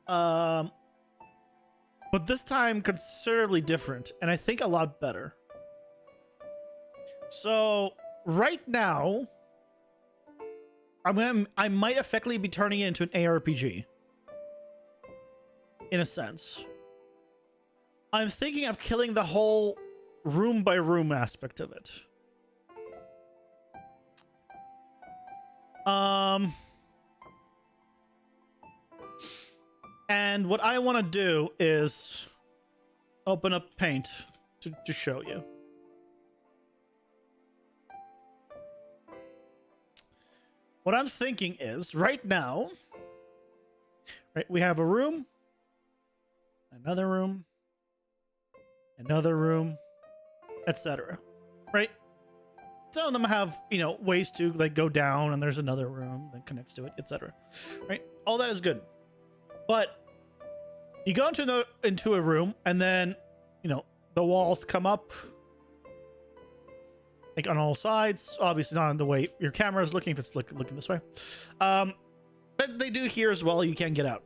But this time considerably different, and I think a lot better. So right now, I might effectively be turning it into an ARPG. In a sense. I'm thinking of killing the whole room by room aspect of it. And what I want to do is open up Paint to show you. What I'm thinking is right now, right, we have a room, another room, etc. Right? Some of them have, you know, ways to like go down, and there's another room that connects to it, etc. Right? All that is good. But you go into a room, and then, you know, the walls come up like on all sides. Obviously not in the way your camera is looking, if it's looking this way. But they do here as well. You can't get out.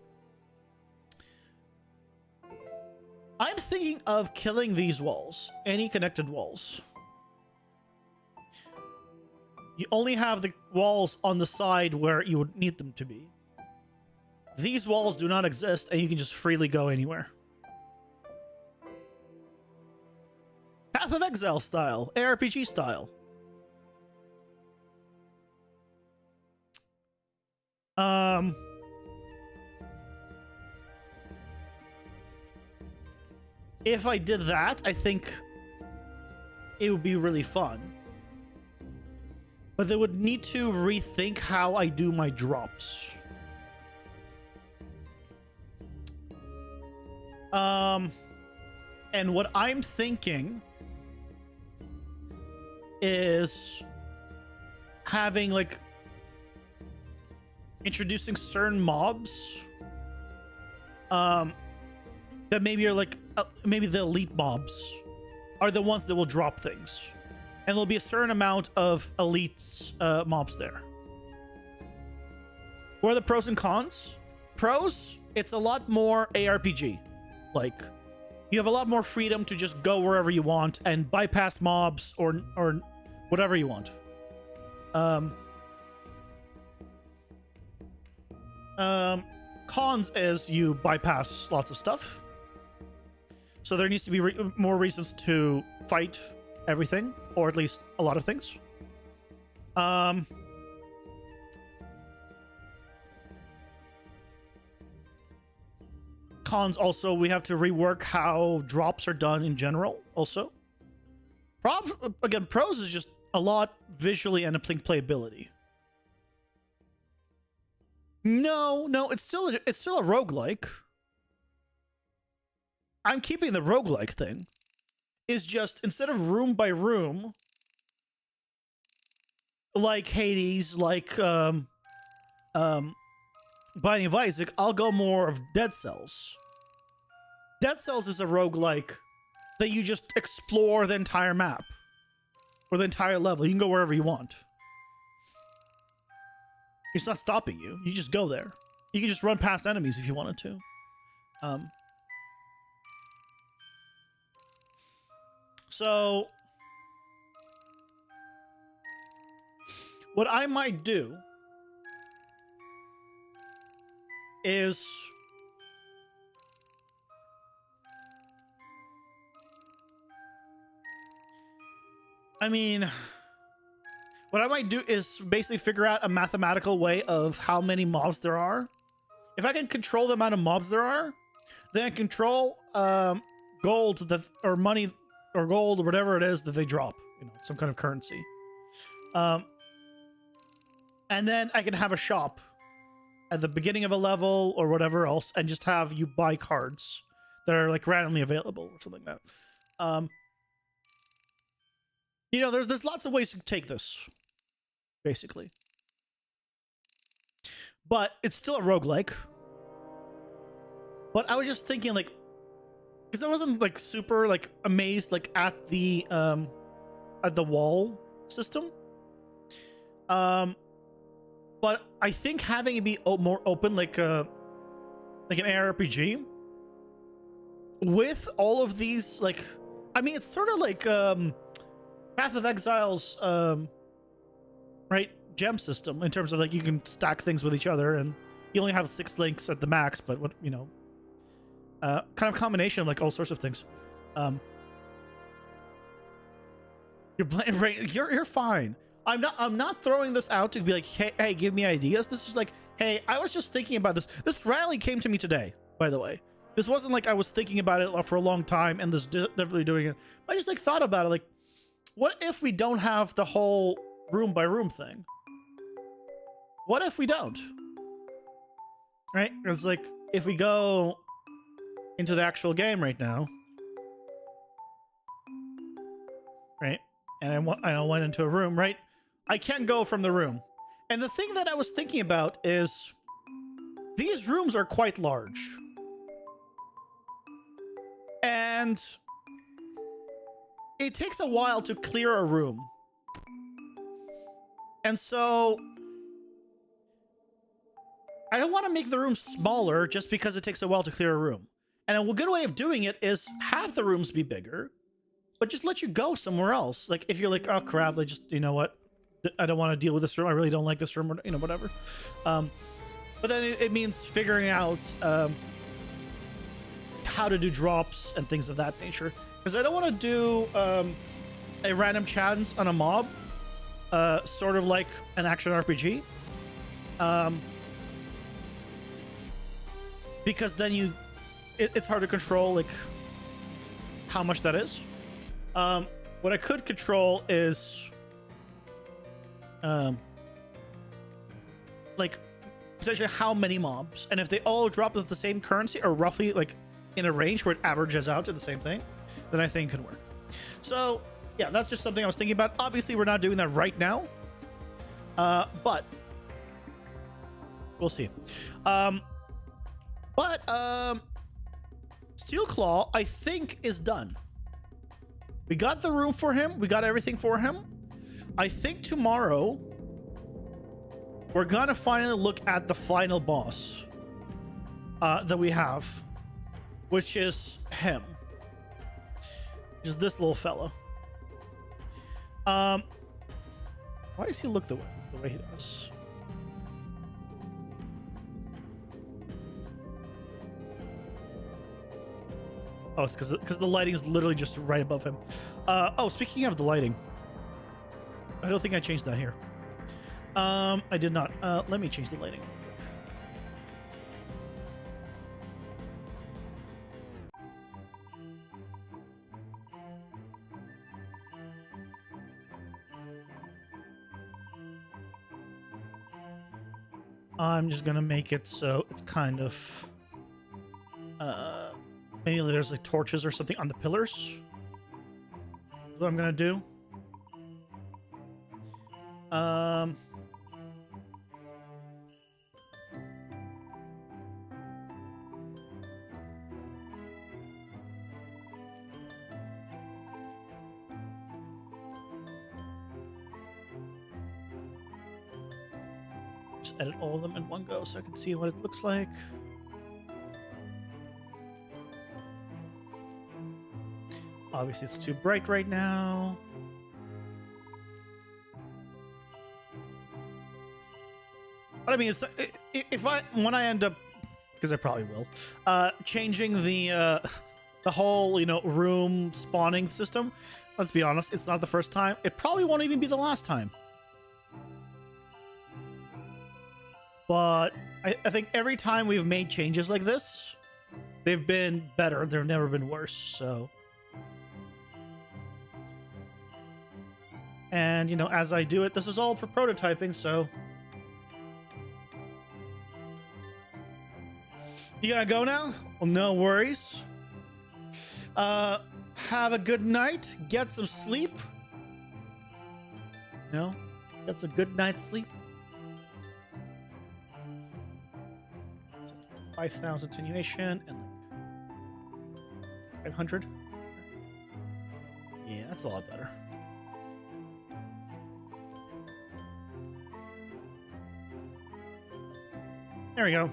I'm thinking of killing these walls, any connected walls. You only have the walls on the side where you would need them to be. These walls do not exist, and you can just freely go anywhere. Path of Exile style, ARPG style. If I did that, I think it would be really fun. But they would need to rethink how I do my drops. And what I'm thinking is having like introducing certain mobs that maybe are like maybe the elite mobs are the ones that will drop things, and there'll be a certain amount of elite mobs there. What are the pros and cons? Pros, it's a lot more ARPG. Like, you have a lot more freedom to just go wherever you want and bypass mobs or whatever you want. Cons is you bypass lots of stuff. So there needs to be more reasons to fight everything, or at least a lot of things. Cons also, we have to rework how drops are done in general also. Again, pros is just a lot visually and I think playability. No, it's still a roguelike. I'm keeping the roguelike thing. Is just instead of room by room, like Hades, like Binding of Isaac, I'll go more of Dead Cells. Dead Cells is a roguelike that you just explore the entire map or the entire level. You can go wherever you want. It's not stopping you. You just go there. You can just run past enemies if you wanted to. So what I might do is what I might do is basically figure out a mathematical way of how many mobs there are. If I can control the amount of mobs there are, then I control gold that or money or gold or whatever it is that they drop, some kind of currency. And then I can have a shop at the beginning of a level or whatever else, and just have you buy cards that are like randomly available or something like that. There's lots of ways to take this, basically. But it's still a roguelike. But I was just thinking, like, because I wasn't like super like amazed like at the wall system. But I think having it be more open, like an ARPG, with all of these, like, it's sort of like Path of Exile's right, gem system, in terms of like you can stack things with each other, and you only have 6 links at the max, but what kind of combination of like all sorts of things. You're fine. I'm not throwing this out to be like, hey, give me ideas. This is like, hey, I was just thinking about this. This rally came to me today, by the way. This wasn't like I was thinking about it for a long time and this definitely doing it. I just like thought about it, like, what if we don't have the whole room by room thing? What if we don't? Right? It's like, if we go into the actual game right now, right? And I went into a room, right? I can go from the room. And the thing that I was thinking about is these rooms are quite large. And it takes a while to clear a room. And so I don't want to make the room smaller just because it takes a while to clear a room. And a good way of doing it is have the rooms be bigger, but just let you go somewhere else. Like, if you're like, oh crap, like, just, you know what? I don't want to deal with this room. I really don't like this room, or, whatever. But then it means figuring out how to do drops and things of that nature. Because I don't want to do a random chance on a mob, sort of like an action RPG. Because then it's hard to control, like, how much that is. What I could control is like potentially how many mobs, and if they all drop with the same currency or roughly like in a range where it averages out to the same thing, then I think it could work. So yeah, that's just something I was thinking about. Obviously we're not doing that right now, but we'll see. Steel Claw, I think, is done. We got the room for him. We got everything for him. I think tomorrow we're gonna finally look at the final boss that we have, which is him. Just this little fella. Why does he look the way he does? Oh, it's because the lighting is literally just right above him. Oh, speaking of the lighting, I don't think I changed that here. I did not. Let me change the lighting. I'm just gonna make it so it's kind of maybe there's like torches or something on the pillars. That's what I'm gonna do. edit all of them in one go so I can see what it looks like. Obviously, it's too bright right now. But I mean, it's when I end up, because I probably will, changing the whole room spawning system. Let's be honest, it's not the first time. It probably won't even be the last time. But I think every time we've made changes like this, they've been better. They've never been worse. So, and as I do it, this is all for prototyping. So, you gotta go now? Well, no worries. Have a good night. Get some sleep. Get some good night's sleep. 5,000 attenuation and 500. Yeah, that's a lot better. There we go.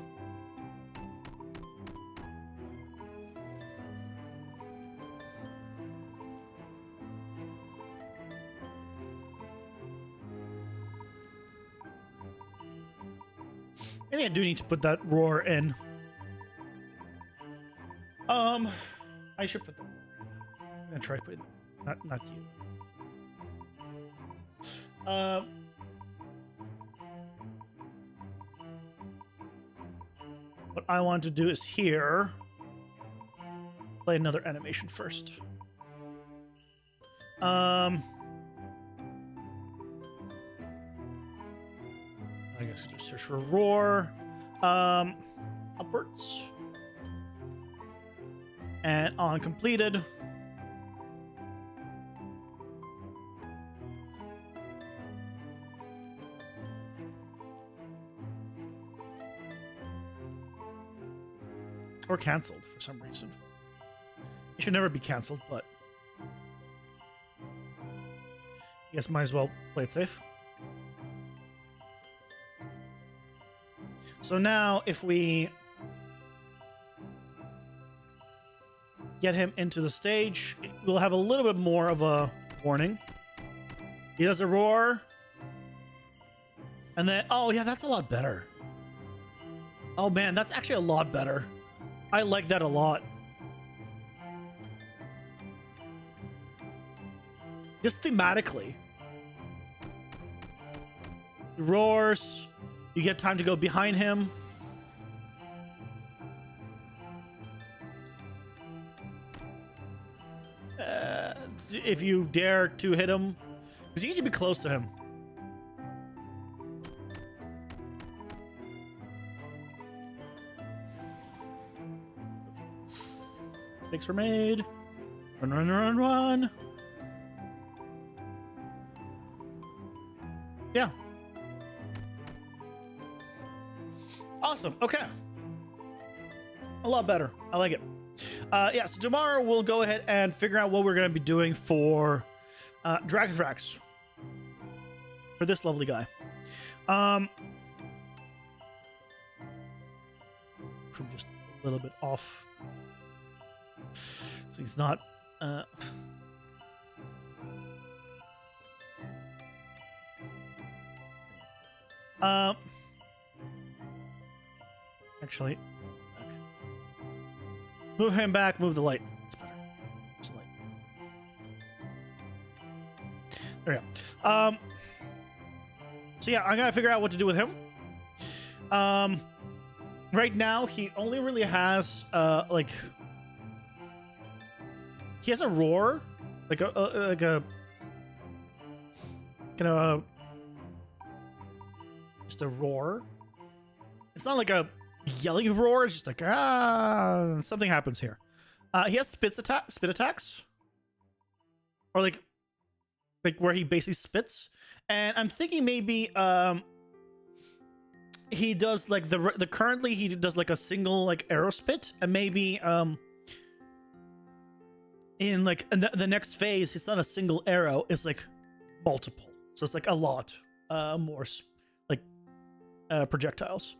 Maybe I do need to put that roar in. I should put that. I'm gonna try putting not you. What I want to do is here play another animation first. I guess I'll just search for roar. Upwards. And on completed. Or canceled for some reason. It should never be canceled, but I guess might as well play it safe. So now if we get him into the stage, we'll have a little bit more of a warning. He does a roar. And then, oh yeah, that's a lot better. Oh man, that's actually a lot better. I like that a lot. Just thematically. He roars. You get time to go behind him. If you dare to hit him, because you need to be close to him. Mistakes were made. Run, run, run, run. Yeah. Awesome. Okay. A lot better. I like it. Yeah, so tomorrow we'll go ahead and figure out what we're going to be doing for Dragathrax. For this lovely guy. From just a little bit off. So he's not... Actually... Move him back, move the light. It's better. There's the light. There we go. So yeah, I'm gonna figure out what to do with him. Right now, he only really has, like... He has a roar. Like a... Kind of just a roar. It's not like a yelling roar. It's just like something happens here. He has spit attacks, or like where he basically spits. And I'm thinking maybe he does like the currently he does like a single like arrow spit, and maybe in like the next phase it's not a single arrow, it's like multiple. So it's like a lot more like projectiles.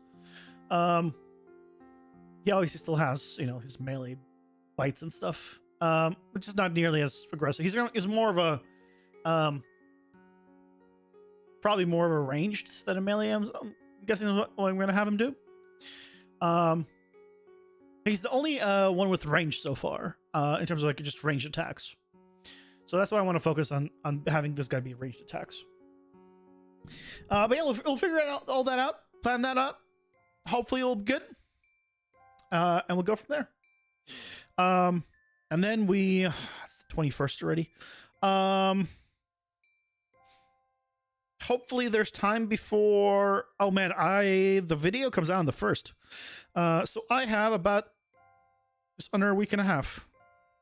He obviously still has, you know, his melee bites and stuff, which is not nearly as aggressive. He's more of a probably more of a ranged than a melee. I'm guessing is what I'm going to have him do. He's the only one with range so far, in terms of like just ranged attacks. So that's why I want to focus on having this guy be ranged attacks. But yeah, we'll figure all that out, plan that out. Hopefully it'll be good. And we'll go from there. And then it's the 21st already. Hopefully there's time before, oh man, the video comes out on the 1st. So I have about just under a week and a half,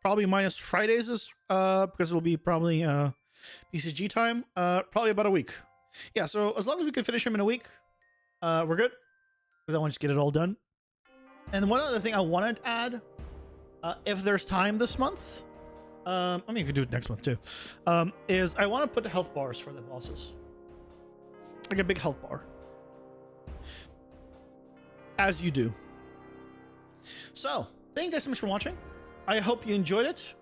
probably minus Fridays, because it'll be probably PCG time, probably about a week. Yeah, so as long as we can finish him in a week, we're good, because I want to just get it all done. And one other thing I wanted to add, if there's time this month, I mean, you could do it next month too, is I want to put health bars for the bosses. Like a big health bar. As you do. So, thank you guys so much for watching. I hope you enjoyed it.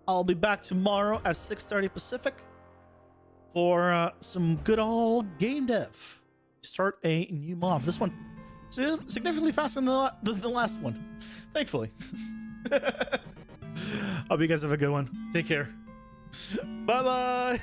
I'll be back tomorrow at 6:30 Pacific for some good old game dev. Start a new mob. This one significantly faster than the last one, thankfully. Hope you guys have a good one. Take care. Bye-bye.